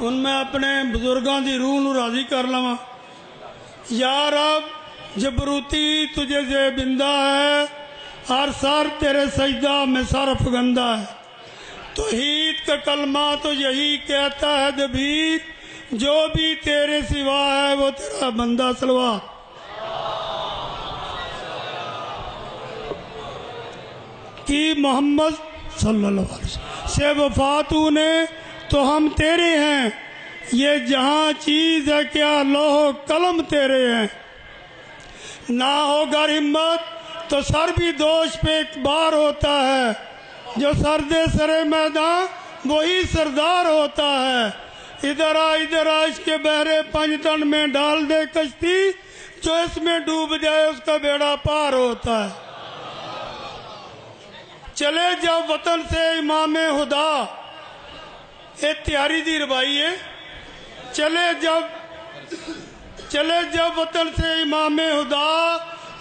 ہن میں اپنے بزرگاں دی روح نو راضی کر لواں۔ یا رب جبروتی تجھے سے بندہ ہے، ہر سر تیرے سجدہ میں سر افگندہ ہے۔ توحید کا کلمہ تو یہی کہتا ہے جبیر، جو بھی تیرے سوا ہے وہ تیرا بندہ سلوا۔ کی محمد صلی اللہ علیہ وسلم سے وفات نے تو ہم تیرے ہیں، یہ جہاں چیز ہے کیا لوح و قلم تیرے ہیں۔ نہ ہوگا ہمت تو سر بھی دوش پہ ایک بار ہوتا ہے، جو سرد سرے میدان وہی سردار ہوتا ہے۔ ادھر آ اس کے بحرے پنجتن میں ڈال دے کشتی، جو اس میں ڈوب جائے اس کا بیڑا پار ہوتا ہے۔ چلے جب وطن سے امام خدا، ایک تیاری دی ربائی ہے، چلے جب وطن سے امام خدا،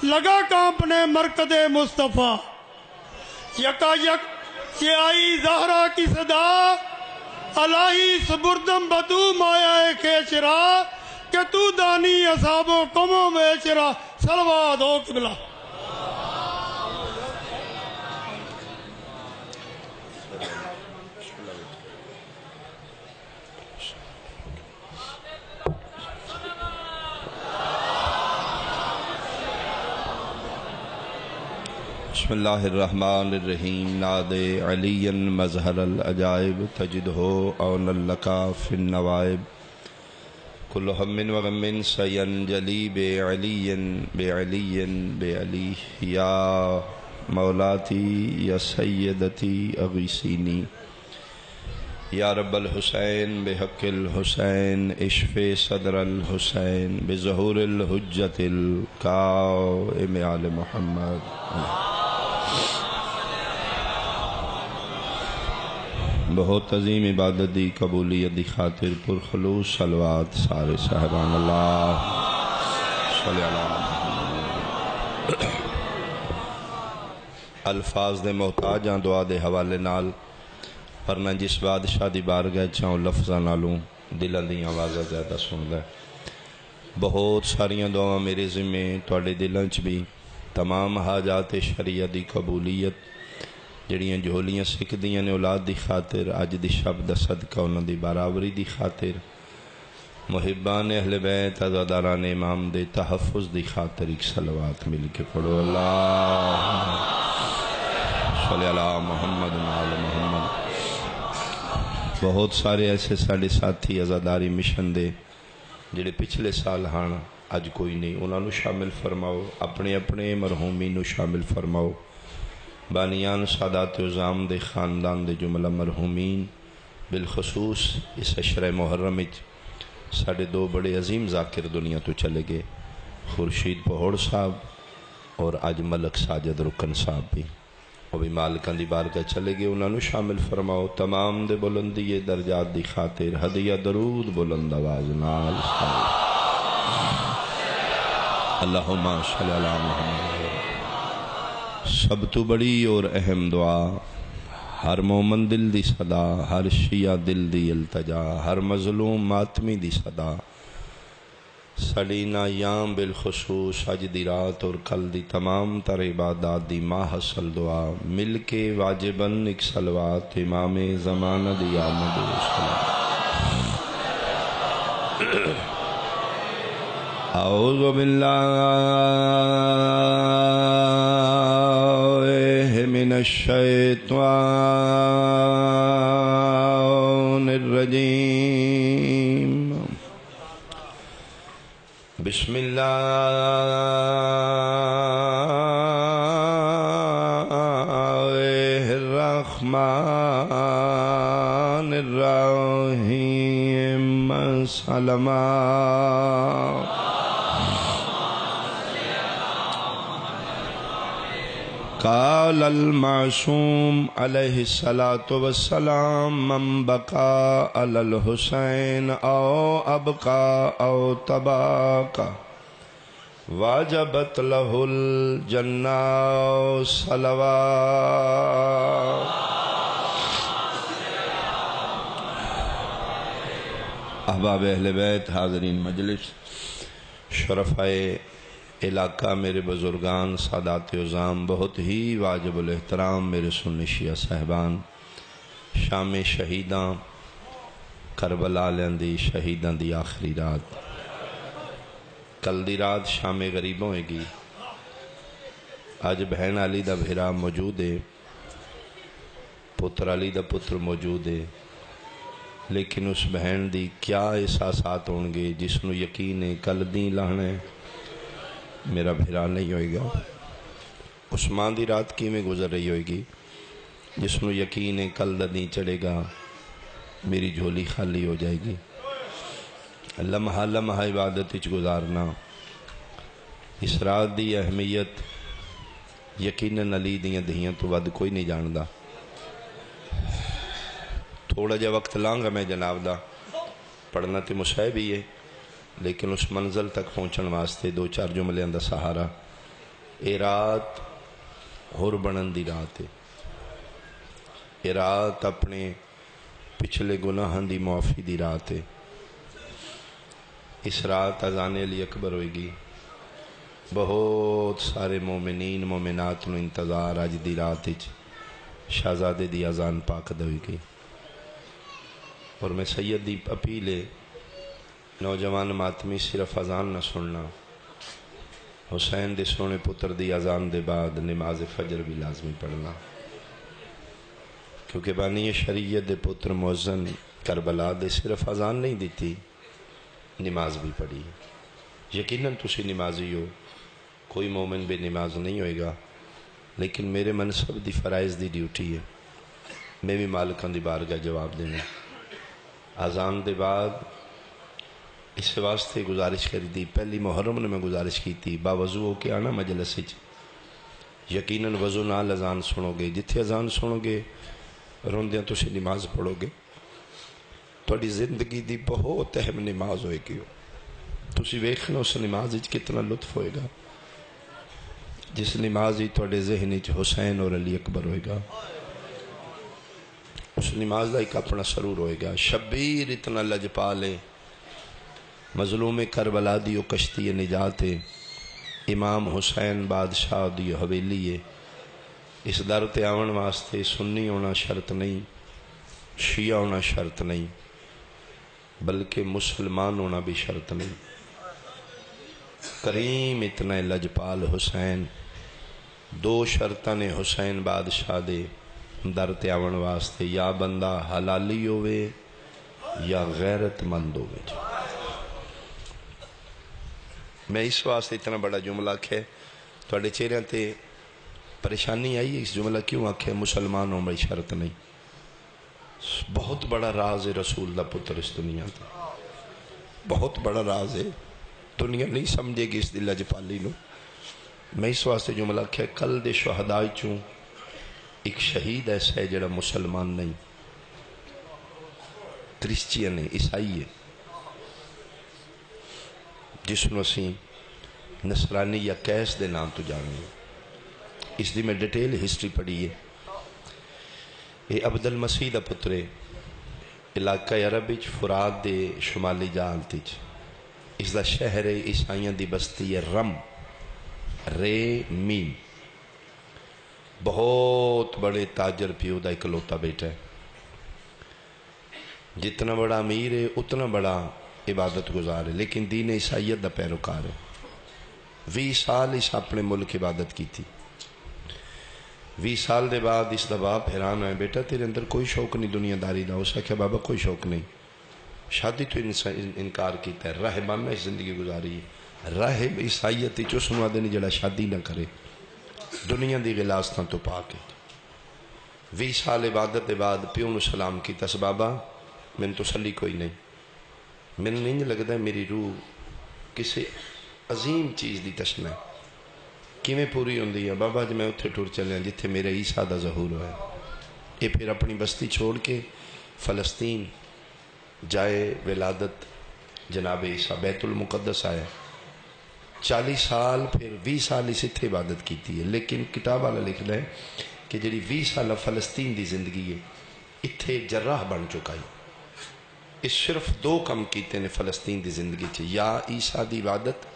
لگا کانپنے مرکز مصطفیٰ۔ یکا یک یہ آئی زہرا کی صدا، الہی سبردم بدو مایا کیشرا، کہ تو دانی اصحاب و قوموں میں شرا، صلوات ہو قبلہ۔ بسم اللہ الرحمن الرحیم۔ ناد علی مظہر العجائب، تجدہ اون لکا فی النوائب، کل ہم و غم سینجلی بعلی بعلی بعلی، یا مولاتی یا سیدتی اغیثینی، یا رب الحسین بحق الحسین اشف صدر الحسین، بظہور الحجت القائم آل محمد۔ بہت عظیم عبادت دی قبولیت دی خاطر پرخلوص صلوات سارے صاحبان اللہ صلی اللہ علیہ وسلم۔ الفاظ دے محتاجاں دعا دے حوالے نال، ورنہ جس بادشاہ دی بارگاہ چاہوں لفظاں نالوں دلاں دی آوازاں زیادہ سندا ہے۔ بہت ساریاں دعاواں میرے ذمے تواڈے دلاں چ بھی، تمام حاجات شریعت دی قبولیت جڑیاں جھولیاں سکھدیاں نے اولاد دی خاطر، اج دی شب دا صدقہ انہاں دی باراوری دی خاطر، محبان اہل بیت عزاداران امام دے تحفظ دی خاطر ایک صلوات مل کے پڑھو۔ اللہ صلی اللہ محمد آل محمد۔ بہت سارے ایسے ساڑے ساتھی عزاداری مشن دے جڑے پچھلے سال ہاں اج کوئی نہیں، انہاں نو شامل فرماؤ، اپنے اپنے مرحومین نو شامل فرماؤ۔ بانیان سادات عظام دے خاندان دے جملہ مرحومین، بالخصوص اس عشرہ محرم وچ ساڑے دو بڑے عظیم ذاکر دنیا تو چلے گئے، خورشید پہوڑ صاحب اور آج ملک ساجد رکن صاحب بھی، وہ بھی مالکان دی بارگاہ چلے گئے، انہوں نے شامل فرماؤ۔ تمام دے بلندی درجات دی خاطر ہدیہ درود بلند آواز نال اللہم صلی اللہ محمد۔ سب تو بڑی اور اہم دعا، ہر مومن دل دی صدا، ہر شیعہ دل دی التجا، ہر مظلوم ماتمی دی صدا، سڑینا یام بالخصوص اج دی رات اور کل دی تمام تر عبادات دی ماہ حسل دعا مل کے واجباً ایک صلوات امام زمانہ دی آمد وسلم۔ اعوذ باللہ من الشیطان الرجیم، بسم اللہ الرحمن الرحیم، سلام۔ قال المعصوم علیہ السلام، من بقى علی الحسین او ابقى او تباقى واجبت له الجنہ صلوات۔ احباب اہل بیت، حاضرین مجلس، شرفائے علاقہ، میرے بزرگان، سادات عظام، بہت ہی واجب الاحترام میرے سنی شیعہ صاحبان، شام شہیداں، کربلا لیندی شہیداں دی آخری رات، کل دی رات شام غریبوں ہوئے گی۔ آج بہن علی دا بھیرا موجود ہے، پتر علی دا پتر موجود ہے، لیکن اس بہن دی کیا احساسات ہون گے جس نو یقین ہے کل دین لانے میرا بھیرا نہیں ہوئے گا۔ عثمان دی رات کی میں گزر رہی ہوئے گی جس نو یقین ہے کل دین چڑھے گا میری جھولی خالی ہو جائے گی۔ لمحہ لمحہ عبادت اچ گزارنا، اس رات دی اہمیت یقیناً علی دیاں دہیاں تو ود کوئی نہیں جاندا۔ تھوڑا جا وقت لانگا میں جناب دا پڑھنا تے مصائب ہی ہے، لیکن اس منزل تک پہنچن واسطے دو چار جملے دا سہارا۔ اے رات ہور بنن دی رات ہے، اے رات اپنے پچھلے گناہاں دی معافی دی رات ہے۔ اس رات اذان علی اکبر ہوئے گی، بہت سارے مومنین مومنات نو انتظار اج دی رات وچ شہزادے دی اذان پاک ہوئے گی۔ اور میں سید دی اپیل ہے نوجوان ماتمی صرف اذان نہ سننا، حسین دے سونے پتر دی اذان دے بعد نماز فجر بھی لازمی پڑھنا، کیونکہ بانی شریعت دے پتر مؤذن کربلا دے صرف اذان نہیں دیتی، نماز بھی پڑھی۔ یقیناً تسی نمازی ہو، کوئی مومن بے نماز نہیں ہوئے گا، لیکن میرے منصب دی فرائض دی ڈیوٹی ہے، میں بھی مالکان دی بارگاہ جواب دینا۔ اذان دے بعد اس واسطے گزارش کری دی، پہلی محرم نے میں گزارش کی تھی باوضو ہو کے آنا مجلس وچ، یقیناً وضو نال اذان سنو گے، جتھے اذان سنو گے روندیاں تسی نماز پڑھو گے، تھوڑی زندگی دی بہت اہم نماز ہوئے گی، تسی ویکھنا اس نماز وچ کتنا لطف ہوئے گا، جس نماز ہی تھوڑے ذہن وچ حسین اور علی اکبر ہوئے گا، اس نماز دا ایک اپنا سرور ہوئے گا۔ شبیر اتنا لجپالے، مظلوم کربلا دیو کشتی نجات ہے، امام حسین بادشاہ دیو حویلی ہے۔ اس در تے آون واسطے سنی ہونا شرط نہیں، شیعہ ہونا شرط نہیں، بلکہ مسلمان ہونا بھی شرط نہیں۔ کریم اتنا لجپال حسین، دو شرطاں نے حسین بادشاہ دے در تے آون واسطے، یا بندہ حلالی ہوئے یا غیرت مند ہوئے۔ میں اس واسطے اتنا بڑا جملہ آکھے تھوڑے چہرے تے پریشانی آئی ہے، اس جملہ کیوں آکھے مسلمان ہونا شرط نہیں؟ بہت بڑا راز ہے رسول دا پتر اس دنیا تے، بہت بڑا راز ہے، دنیا نہیں سمجھے گی اس دل لجپالی نو۔ میں اس واسطے جملہ آکھے کل دے شہداء چوں ایک شہید ایسا ہے جڑا مسلمان نہیں، کرسچین ہے، عیسائی ہے، جس نو اسی نصرانی یا کیس دے نام تو جانے۔ اس دی میں ڈیٹیل ہسٹری پڑھی ہے۔ یہ عبد المسیح دا پترے، علاقہ عرب وچ فرات دے شمالی جہالت وچ، اس دا شہر عیسائیاں دی بستی ہے رم، رے میم، بہت بڑے تاجر پیو دا اکلوتا بیٹا ہے، جتنا بڑا امیر ہے اتنا بڑا عبادت گزار ہے، لیکن دین عیسائیت دا پیروکار ہے۔ 20 سال اس اپنے ملک عبادت کی تھی۔ 20 سال دے بعد اس دا باپ حیران ہے، بیٹا تیرے اندر کوئی شوق نہیں دنیا داری دا؟ اس نے کہا بابا کوئی شوق نہیں، شادی تو انکار کیتا ہے، راہبانہ زندگی گزاری ہے، راہب عیسائیت اس نو آدھے نہیں جڑا شادی نہ کرے، دنیا دی غلاستاں تو پاک ہے۔ 20 سال عبادت دے بعد پیو نو سلام کیتا، اس بابا میں تسلی کوئی نہیں، میں نہیں لگتا میری روح کسی عظیم چیز دی تشنا ہے، کیویں پوری ہوندی ہے؟ بابا جی میں اتھے ٹر چلے ہیں جتھے میرے عیسیٰ دا ظہور ہوا ہے۔ یہ پھر اپنی بستی چھوڑ کے فلسطین جائے ولادت جناب عیسیٰ، بیت المقدس آیا، 40 سال پھر 20 سال اس اتھے عبادت کیتی ہے، لیکن کتاب والا لکھتا ہے کہ جڑی 20 سال فلسطین دی زندگی ہے اتھے جراح بن چکا ہے، اس صرف دو کم کیتے نے فلسطین دی زندگی چ، یا عیسیٰ دی عبادت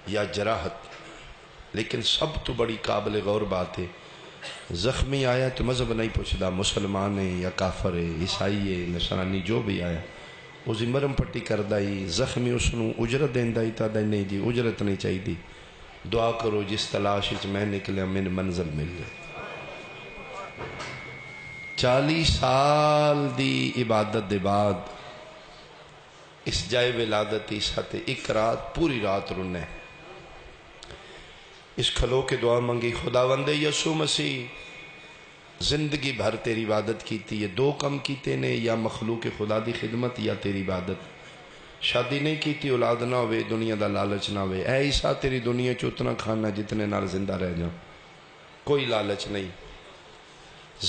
یا جراحت، لیکن سب تو بڑی قابل غور بات ہے زخمی آیا تو مذہب نہیں پوچھدا، مسلمان ہے یا کافر ہے، عیسائی ہے، نصرانی، جو بھی آیا اس دی مرم پٹی کردہ ہی، زخمی اس نو اجرت دیندا ہی، تادا نہیں جی اجرت نہیں چاہیے، دعا کرو جس تلاش وچ میں نکلیا میں منزل مل جائے۔ 40 سال دی عبادت دے بعد اس جائے ولادت عیسیٰ تے ایک رات پوری رات رنے، اس کھلو کے دعا منگی، خداوند یسوع مسیح زندگی بھر تیری عبادت کیتی ہے، دو کم کیتے نے، یا مخلوق خدا دی خدمت یا تیری عبادت، شادی نہیں کیتی، اولاد نہ ہوئے، دنیا دا لالچ نہ ہوئے، اے عیسیٰ تیری دنیا چ اتنا کھانا جتنے نال زندہ رہ جاؤں، کوئی لالچ نہیں،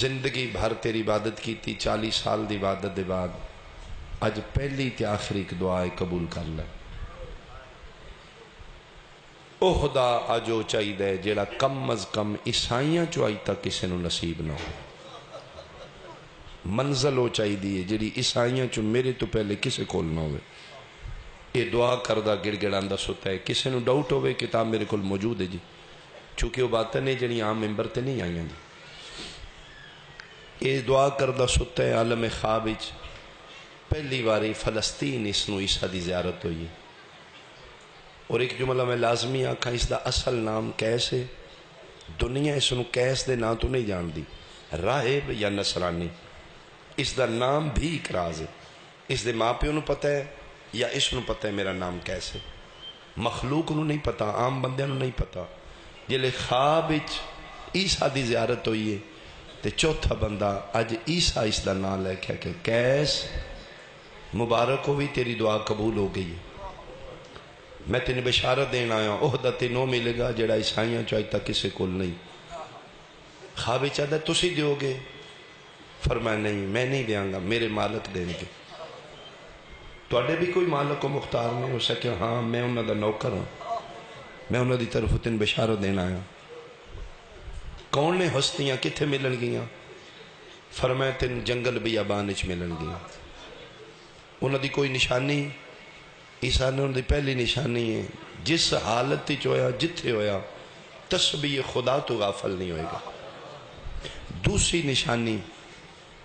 زندگی بھر تیری عبادت کیتی، 40 سال دی عبادت دے بعد اج پہلی تے آخری ایک دعا قبول کر لے۔ او خدا آجو چاہی دے جیڑا کم از کم عیسائیاں چو آئی تک کسے نو نصیب نہ ہو، منزل ہو چاہی دیئے جیڑی عیسائیاں چو میرے تو پہلے کسے کول نہ ہوئے، یہ دعا کردہ گڑ گڑاندہ ستا ہے، کسے نو ڈاؤٹ ہوئے کتاب میرے کول موجود ہے جی، چونکہ وہ باتیں نہیں جنی عام ممبر تے نہیں آئیں جی، یہ دعا کردہ ستا ہے عالم خوابج پہلی باری فلسطین اس نو عیسیٰ دی زیارت ہوئی، اور ایک جملہ میں لازمی آکھا، اس دا اصل نام کیس ہے، دنیا اس نو کیس دے نا تو نہیں جان دی، راہب یا نصرانی، اس دا نام بھی ایک راز ہے، اس دے ماں پیوں نو پتہ ہے یا اس نو پتہ ہے میرا نام کیسے، مخلوق نو نہیں پتہ، عام بندے نو نہیں پتہ، جلے خواب عیسیٰ دی زیارت ہوئی ہے، تے چوتھا بندہ اج عیسیٰ اس دا نام لے کے کہ کیس مبارک ہوئی تیری دعا قبول ہو گئی ہے، میں تینے بشارت دینا آیا، عہدہ تینوں ملے گا جڑا عیسائیاں چاہی تک کسے کول نہیں، خواب چاہتا ہے تسی دیو گے، فرمایا نہیں میں نہیں دیاں گا، میرے مالک دیں گے، تو اڈے بھی کوئی مالک و مختار نہیں ہو سکے، ہاں میں انہوں دا نوکر ہوں، میں انہوں دی طرف تین بشارت دینا آیا، کون نے ہستیاں کتھے ملن گیاں، فرمایا تین جنگل بیابانچ ملن گیاں، انہوں دی کوئی نشانی، عیسیٰ نے انہوں دی پہلی نشانی ہے، جس حالت ہی چویا جتھے ہویا تسبیح خدا تو غافل نہیں ہوئے گا، دوسری نشانی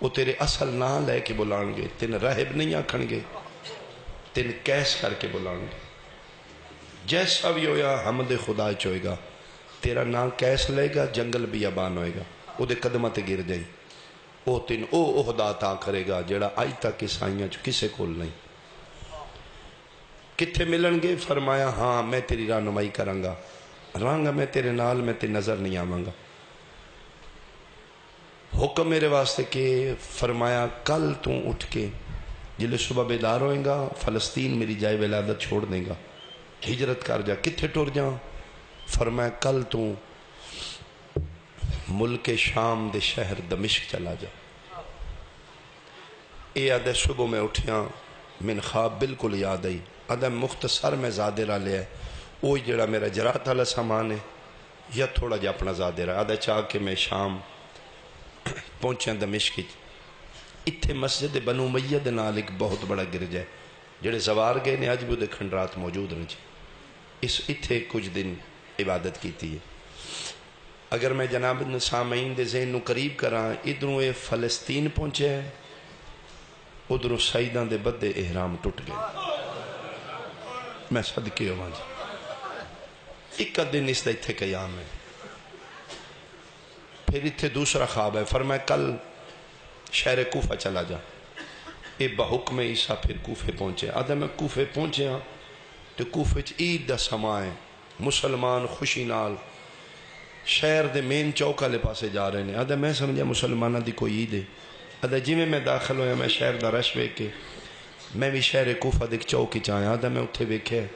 وہ تیرے اصل نہ لے کے بلان گے، تین راہب نہیں آکھن گے، تین کیس کر کے بلان گے، جیسا بھی ہویا حمد خدا چوئے گا، تیرا نام کیس لے گا، جنگل بیابان ہوئے گا، او دے قدمت گر جائیں، او تین او عہدہ عطا کرے گا جیڑا آج تک عیسائیاں چو کسے کول نہیں، کتھے ملن گے، فرمایا ہاں میں تیری رہنمائی کروں گا، رہاں میں تیرے نال، میں تیرے نظر نہیں آواں گا، حکم میرے واسطے کہ فرمایا کل تو اٹھ کے جلے صبح بیدار ہوئیں گا، فلسطین میری جائے ولادت چھوڑ دیں گا، ہجرت کر جا، کتھے ٹور جاؤں، فرمایا کل تو ملک شام دے شہر دمشق چلا جا، اے آدھے صبح میں اٹھیاں، من خواب بالکل یاد آئی، آدھے مختصر میں زادے را لیا ہے، اوہ جڑا میرا جرات والا سامان ہے، یا تھوڑا جا اپنا زادے را، آدھے چاہ کے میں شام پہنچے دمشق، اتھے مسجد بنو امیہ دے نال ایک بہت بڑا گرجا ہے، جڑے زوار گئے نے آج بھی وہ دیکھن رات موجود رہے، اس اتھے کچھ دن عبادت کیتی ہے۔ اگر میں جناب سامعین دے ذہن نو قریب کراں، ادھروں اے فلسطین پہنچے ہے، ادھروں سعیدان دے بدے احرام ٹوٹ گئے، میں صدقے ہوں جی، ایک دن اس دا اتھے قیام ہے، پھر اتھے دوسرا خواب ہے، فرمایا کل شہر کوفہ چلا جا، اے بحکم عیسیٰ پھر کوفے پہنچے، آدھا میں کوفے پہنچے ہاں تو کوفے عید دا سما ہے، مسلمان خوشی نال شہر دے مین چوکا لے پاسے جا رہے ہیں، آدھا میں سمجھا مسلمانہ دی کوئی عید ہے، آدھا جی میں داخل ہویا میں شہر دا رش ویک کے میں بھی شہر کوفہ دیکھ چوکی چاہیا، آدھا میں اتھے ویکھے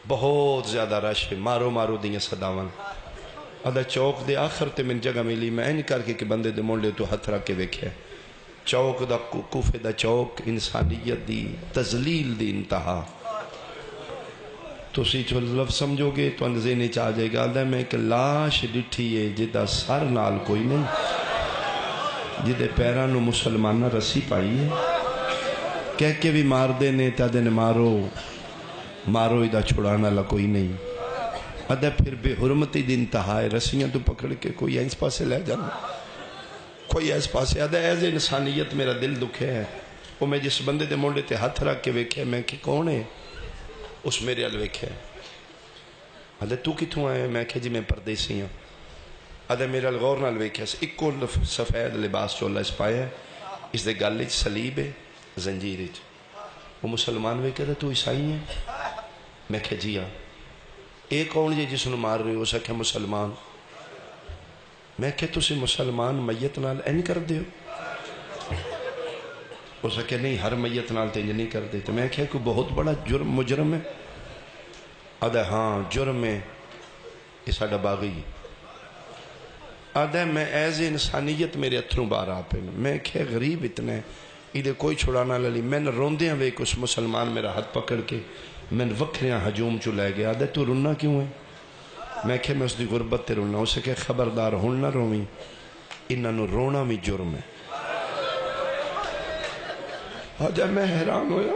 بہت زیادہ رش ہے، مارو مارو دیاں صداوان، آدھا چوک دے آخر تے من جگہ ملی، میں این کر کے کہ بندے دے مونڈے تو ہتھ رکھ کے ویکھے چوک دا کوفے دا چوک انسانیت دی تزلیل دی انتہا، تو اسی جو لفظ سمجھو گے تو انزینے چاہ جائے گا، آدھا میں ایک لاش ڈٹھی ہے جدہ سر نال کوئی نہیں، جدے پیرانو مسلمانہ رسی پائی ہے، کہہ کے بھی مار دینے تے آدھے نے مارو مارو ادھا چھڑانا لا کوئی نہیں. آدھے پھر بے حرمتی دی انتہا ہے, رسیاں تو پکڑ کے کوئی ایس پاسے لے جانا, کوئی ایس پاسے. آدھے ایز انسانیت میرا دل دکھے ہے. وہ میں جس بندے دے مونڈے تے ہاتھ رکھ کے ویکھے میں کہ کون ہے, اس میرے ال ویکھے. آدھے تو کتوں آئے, میں کہ جی میں پردیسی ہوں. آدھے میرے ال غور نال ویکھے, ایک کو سفید لباس چولا اس پایا ہے, اس دے گل وچ صلیب ہے زنجیر وچ. وہ مسلمان ویکھے تو عیسائی ہیں, میں کہ جی ہاں. ایک کون جی جس نو مار رہے ہو, سکھے مسلمان. میں کہ تسی مسلمان میت نال این کر دیو, ہو سکے نہیں ہر میت نال تینج نہیں کر دے. تو میں کہ کوئی بہت بڑا جرم مجرم ہے. آدھے ہاں جرم ہے, یہ ساڈا باغی. آدھے میں ایز انسانیت میرے اتھروں باہر آ پے. میں کہ غریب اتنے ادھے کوئی چھڑانا للی. میں نے روندیاں ویک اس مسلمان میرا ہاتھ پکڑ کے میں نے وکھریاں ہجوم چو لے گیا. آدھے تو رونا کیوں ہے؟ میں کہ میں اس دی غربت تے رونا. اسے کہ خبردار ہون نہ رویں, انہاں رونا بھی جرم ہے. آجا میں حیران ہویا,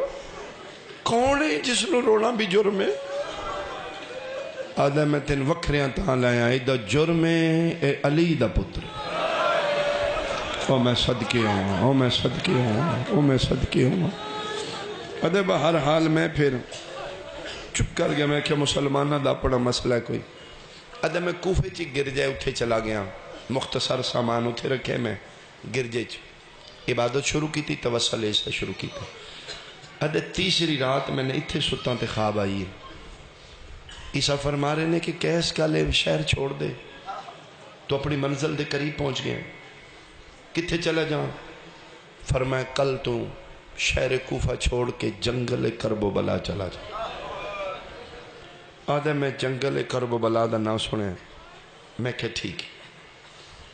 کون ہے جس نو رونا بھی جرم ہے؟ آدھا میں تین وکھریاں تاں لایا, ایدہ جرم ہے اے علی دا پتر. او میں صدقے ہوں, او میں صدقے ہوں, او میں صدقے ہوں. آدھے بہرحال میں پھر چپ کر گیا. میں کہ مسلمانہ دا پڑا مسئلہ ہے کوئی. آدھے میں کوفے چی گرجے اٹھے چلا گیا, مختصر سامان اٹھے رکھے, میں گرجے چی عبادت شروع کی تھی, توسل سے شروع کی تھی. آدھے تیسری رات میں نے اتھے ستا تے خواب آئی. عیسیٰ فرما رہے نے کہ کیس کا لے شہر چھوڑ دے. تو اپنی منزل دے قریب پہنچ گئے. کتھے چلا جاؤں؟ فرمایا کل تو شہر کوفہ چھوڑ کے جنگل کرب و بلا چلا جا. آدھے میں جنگل کرب و بلا دا نام سنے. میں کہ ٹھیک.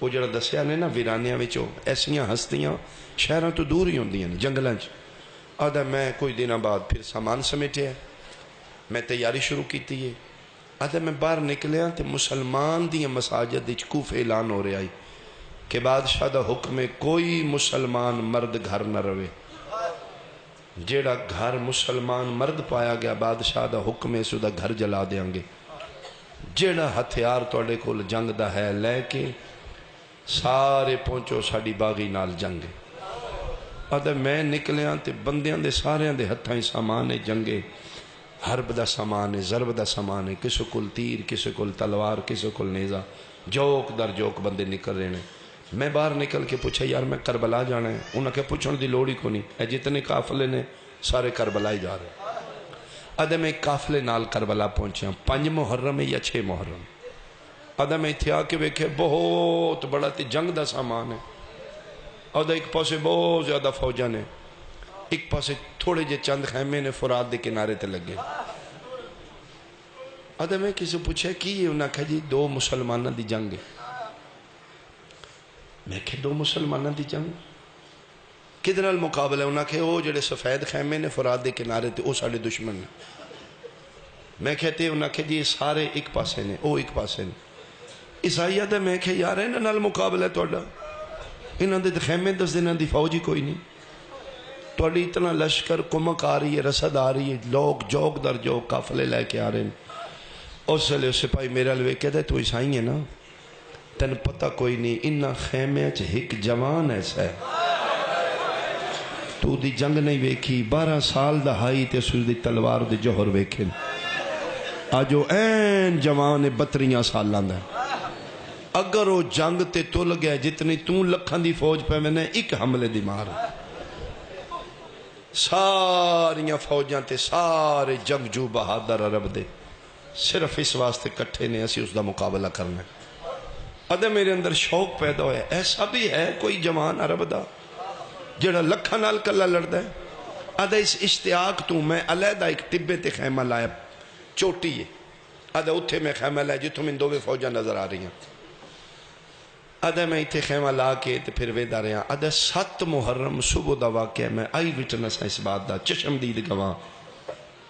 وہ جڑا دسیا نے نا ویرانیاں وچوں ایسیاں ہستیاں شہراں تو دور ہی ہوندیاں نے جنگلاں چ. آدھا میں کوئی دنوں بعد پھر سامان سمیٹے ہے, میں تیاری شروع کی تھی. آدھا میں باہر نکلیا تے مسلمان دیاں مساجد وچ کوفے اعلان ہو رہا ہے کہ بادشاہ دا حکم ہے کوئی مسلمان مرد گھر نہ روے. جیڑا گھر مسلمان مرد پایا گیا بادشاہ دا حکم ہے سو دا گھر جلا دیاں گے. جیڑا ہتھیار توڑے کول جنگ دا ہے لے کے سارے پہنچو ساڑی باغی نال جنگے. آدھا میں نکلیاں تے بندیاں دے ساریاں دے ہتھائیں سامان ہے جنگے. حرب دا سامان ہے, ضرب دا سامان ہے, کسے کل تیر, کسے کل تلوار, کسے کل نیزہ, جوک در جوک بندے نکل رہے ہیں. میں باہر نکل کے پوچھا یار میں کربلا جانا ہے. انہوں نے پوچھنے دی لوڑی کو نہیں, اے جتنے قافلے نے سارے کربلا ہی جا رہے ہیں. آدھا میں قافلے نال کربلا پہنچیا. 5 محرم ہے یا 6 محرم. آدھا میں اتھے آ کے ویکھے بہت بڑا تے جنگ دا سامان ہے. آدھا ایک پاسے بہت زیادہ فوجہ نے, ایک پاسے تھوڑے جے چند خیمے نے فرات دے کنارے تے لگے. آدھا میں کسی پوچھے کی یہ؟ انہوں نے کہا جی 2 مسلمانہ دی جنگ ہے. میں کہ 2 مسلمانہ دی جنگ کدھر المقابلہ ہے؟ انہوں نے کہا وہ جڑے سفید خیمے نے فرات دے کنارے تے وہ سارے دشمن نے. میں کہتے انہوں نے کہا جی سارے ایک پاسے نے, وہ ایک پاسے نے. عیسائی آدھا میں کہ یار انہوں نے المقابلہ ہے توڑا, انہوں نے خیمے 10 دنوں دی فوجی کوئی نہیں. توڑی اتنا لشکر کمک آ رہی ہے, رسد آ رہی ہے, لوگ جوک در جوک قافلے لے کے آ رہے ہیں. اس لئے سپاہی میرا لوے کہتا ہے تو عیسائی ہے نا, تن پتہ کوئی نہیں انہا خیمے چ ایک جوان ایسا ہے تو دی جنگ نہیں ویکھی. 12 سال دا ہائی تے سوز دی تلوار دی جوہر ویکھن. آجو این جوان 32 سالان دا. اگر وہ جنگ تے تل گیا جتنی توں لکھان دی فوج پہ میں نے ایک حملے دی مار. ساریاں فوجاں تے سارے جنگجو بہادر عرب دے صرف اس واسطے کٹھے نے اسی اس دا مقابلہ کرنا. ادھے میرے اندر شوق پیدا ہویا, ایسا بھی ہے کوئی جوان عرب دا جڑا لکھا نال کلا لڑدا ہے. ادھے اس اشتیاق تو میں علیحدہ ایک ٹبے تے خیمہ لایا, چوٹی ہے. ادھے اتھے میں خیمہ لایا جتوں میں 2 فوجاں نظر آ رہی ہیں. ادھے میں اتھے خیمہ لا کے تے پھر ویدہ رہے ہیں. ادھے 7 محرم صبح دا واقعہ میں آئی وٹنس ہے اس بات دا, چشم دید گواہ.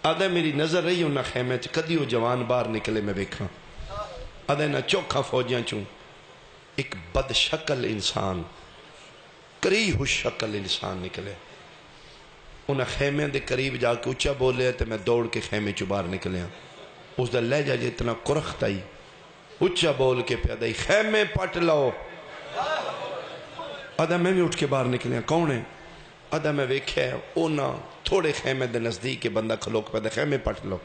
ادھے میری نظر رہی انہا خیمہ چ کدی وہ جوان باہر نکلے میں بیکھاں. ادھے نہ چوکھا فوجیاں چوں ایک بد شکل انسان, کری ہوش شکل انسان نکلے. انہیں خیمے دے قریب جا کے اچھا بولے تو میں دوڑ کے خیمے چو باہر نکلیا. اس دا لہجہ جی اتنا کرخت آئی, اچھا بول کے پیا دائی خیمے پٹ لو. آدھا میں بھی اٹھ کے باہر نکلیا, کون ہے؟ آدھا میں ویکھیا اونا تھوڑے خیمے دے نزدیک کے بندہ کھلوک پہ دے خیمے پٹ لو.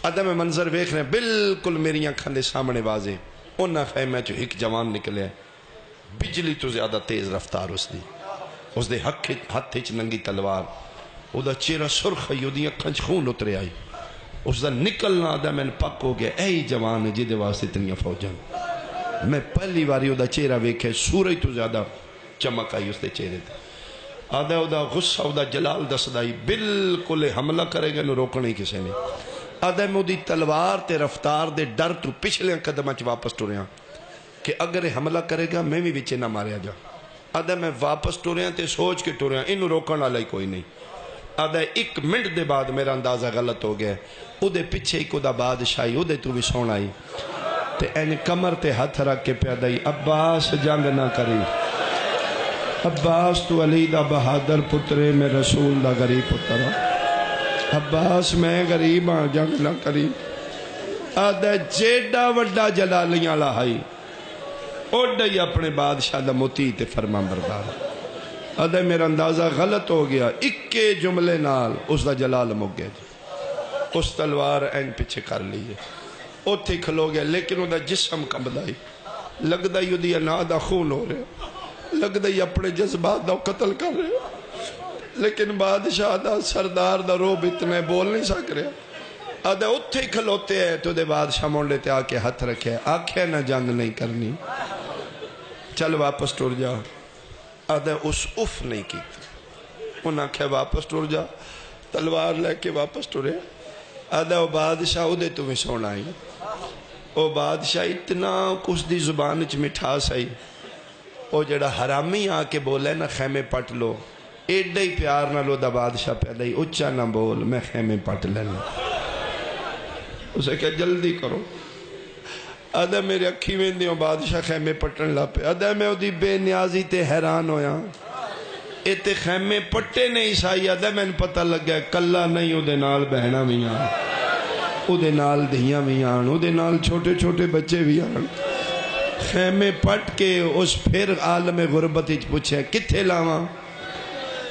آدھا میں منظر ویکھ رہے بالکل میری آنکھاں دے سامنے واضح. اونا خیمے چو ایک جوان نکلیا, بجلی تو زیادہ تیز رفتار اس دے ہاتھ چ ننگی تلوار, او دا چہرہ سرخ ہے, او دی اکھاں چ خون اترے آئی. اس دا نکلنا آدھا میں پک ہو گیا, اے جوان ہے جدے واسطے اتنی فوجاں. میں پہلی باری او دا چہرہ ویکھے, سورج تو زیادہ چمک آئی اس دے چہرے تے. آدھا او دا غصہ او دا جلال دسدائی, بالکل حملہ کرے گا نو روکنے کسے نے. آدھا میں او دی تلوار تے رفتار دے ڈر تو پچھلے قدمہ چ واپس ٹریا کہ اگر حملہ کرے گا میں بھی بچے نہ ماریا جا. آدھا میں واپس ٹریا تے سوچ کے ٹریا انہوں روکن والا ہی کوئی نہیں. آدھا 1 منٹ دے بعد میرا اندازہ غلط ہو گیا, او دے پیچھے ایک او دا بادشاہی او دے تو بھی سونا آئی تے این کمر تے ہاتھ رکھ کے پیا دائی, عباس جنگ نہ کری, عباس تو علی دا بہادر پترے میں رسول دا غریب پتر, عباس میں غریب ہاں جنگ نہ کری. آدھا جیڑا وڈا جلالیاں لاہائی اوڈا ہی اپنے بادشاہ دا مطیع تے فرمان بردار. آدھا میرا اندازہ غلط ہو گیا, اکے جملے نال اس دا جلال مک گیا جی. اس تلوار این پیچھے کر لیے اوتھے کھلو گیا, لیکن وہ دا جسم کمبدائی, لگ دائی دی انا دا خون ہو رہے, لگ دائی اپنے جذبات دا قتل کر رہے, لیکن بادشاہ دا سردار دا روب اتنے بول نہیں سک رہے. آدھا اتھے کھلوتے ہیں تو دے بادشاہ مونڈے تے آکے ہاتھ رکھے, آکھے نہ جنگ نہیں کرنی, چل واپس ٹور جا. آدھا اس اف نہیں کی, انہاں کہے واپس ٹور جا, تلوار لے کے واپس ٹورے. آدھا وہ بادشاہ او دے تمہیں سونا آئی, وہ بادشاہ اتنا کچھ دی زبان چ مٹھاس آئی, وہ جڑا حرامی آکے بولے نا خیمے پٹ لو, ایڈا ہی پیار نہ لو دا بادشاہ پیدا ہی, اچھا نہ بول میں خیمے پٹ لینا. اسے کہا جلدی کرو. آدھا میرے اکھی میں دیوں بادشاہ خیمے پٹن لاپے. آدھا میں او دی بے نیازی تے حیران ہویا, ایتے خیمے پٹے نہیں سائی. آدھا میں نے پتہ لگ گیا کلہ نہیں, او دے نال بہنا بھی آن, او دے نال دھیاں بھی آن, او دے نال چھوٹے چھوٹے بچے بھی آن. خیمے پٹ کے اس پھر عالم غربت ہی پوچھے کتھے لاواں,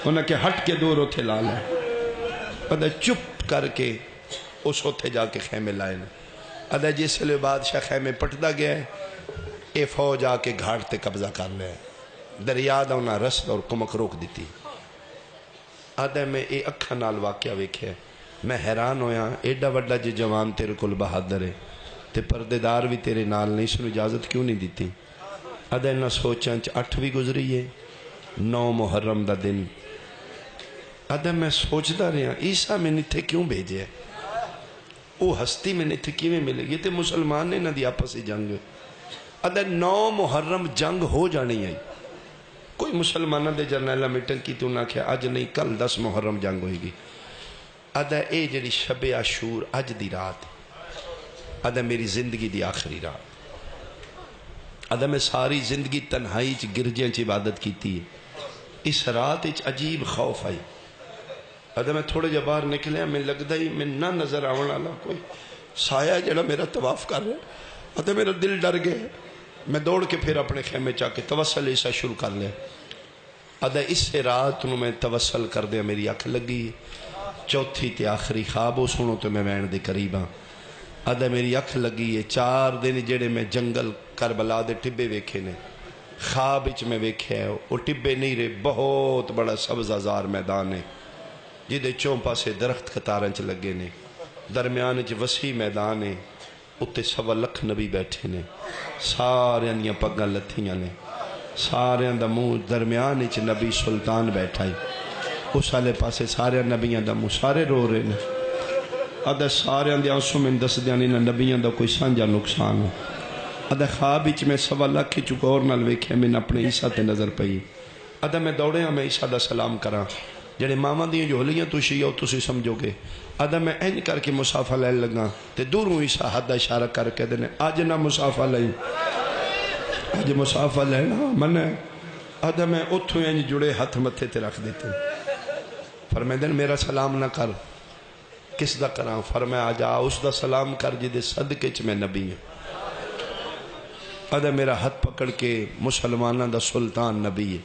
انہاں کہ ہٹ کے دور اتھے لا لے. آدھا چپ کر کے اس اتھے جا کے خیمے لائے. آدھا جس لئے بادشاہ خیمے پٹدا گیا ہے, اے فوج آ کے گھاٹ تے قبضہ کر لے, دریا دا انہاں رسد اور کمک روک دیتی. آدھا میں اے اکھا نال واقعہ ویکھے, میں حیران ہویا ایڈا وڈا جی جوان تیرے کل بہادر ہے تے پردیدار بھی تیرے نال نہیں, سنو اجازت کیوں نہیں دیتی. آدھا انہاں سوچاں 8 بھی گزری ہے, 9 محرم دا دن. آدھا میں سوچدا رہا عیسیٰ میں نتھے کیوں بھیجے, وہ ہستی میں نتھے کیوں ملے, یہ تے مسلمان نے نہ دی آپس ہی جنگ. آدھا 9 محرم جنگ ہو جانی آئی, کوئی مسلمانہ دے جرنیلہ میٹنگ کی تو نہ کہا آج نہیں کل 10 محرم جنگ ہوئی گی. آدھا اے جڑی شب عاشور اج دی رات, آدھا میری زندگی دی آخری رات. آدھا میں ساری زندگی تنہائی چ گرجیں چ عبادت کیتی ہے, اس رات چ عجیب خوف آئی. آدھا میں تھوڑے جا باہر نکلے, میں لگتا ہی میں نہ نظر آونا اللہ کوئی سایہ جڑا میرا طواف کر رہے. آدھا میرا دل ڈر گئے, میں دوڑ کے پھر اپنے خیمے چاہ کے توسل عیسیٰ شروع کر لیا. آدھا اس سے رات نو میں توسل کر دیا, میری اکھ لگی, چوتھی تے آخری خواب ہو سنو تو میں وین دے قریب ہاں. آدھا میری اکھ لگی ہے, 4 دن جڑے میں جنگل کربلا دے ٹبے ویکھے نے, خواب اچ میں ویکھے ہے وہ ٹبے نہیں رہے, بہت بڑا سبز آزار میدان ہے جدے چونپا سے درخت قطارن چ لگے نے, درمیان چ وسیع میدان ہے, اتے 1.25 لاکھ نبی بیٹھے نے, سارے انیاں پگاں لتھیاں نے, سارے دا منہ درمیان چ نبی سلطان بیٹھا ہے, اس والے پاسے سارے نبیاں دا منہ سارے رو رہے نے. آدھا سارے دے آنسوں میں دس دیاں نے نبیاں دا کوئی سانجا نقصان ہو. آدھا خواب اچ میں 1.25 لاکھ چک اور نال ویکھے, میں اپنے عیسیٰ تے نظر پئی. آدھا میں دوڑے ہاں میں عیسیٰ دا سلام کراں, جڑے ماما دیاں جھولیاں تو شیعہ تسی سمجھو گے. آدھا میں این کر کے مسافہ لین لگا تے دوروں عیسیٰ حد اشارہ کر کے دینے, آج نہ مسافہ لئی, آج مسافہ لینا من ہے. آدھا میں اتھوں این جڑے ہاتھ متھے تے رکھ دیتے. فرمائے میرا سلام نہ کر، کس دا کراں؟ فرمایا آ جا اس دا سلام کر جدے صدقے چ میں نبی ہوں۔ آدھا میرا ہاتھ پکڑ کے مسلمانہ دا سلطان نبی ہے،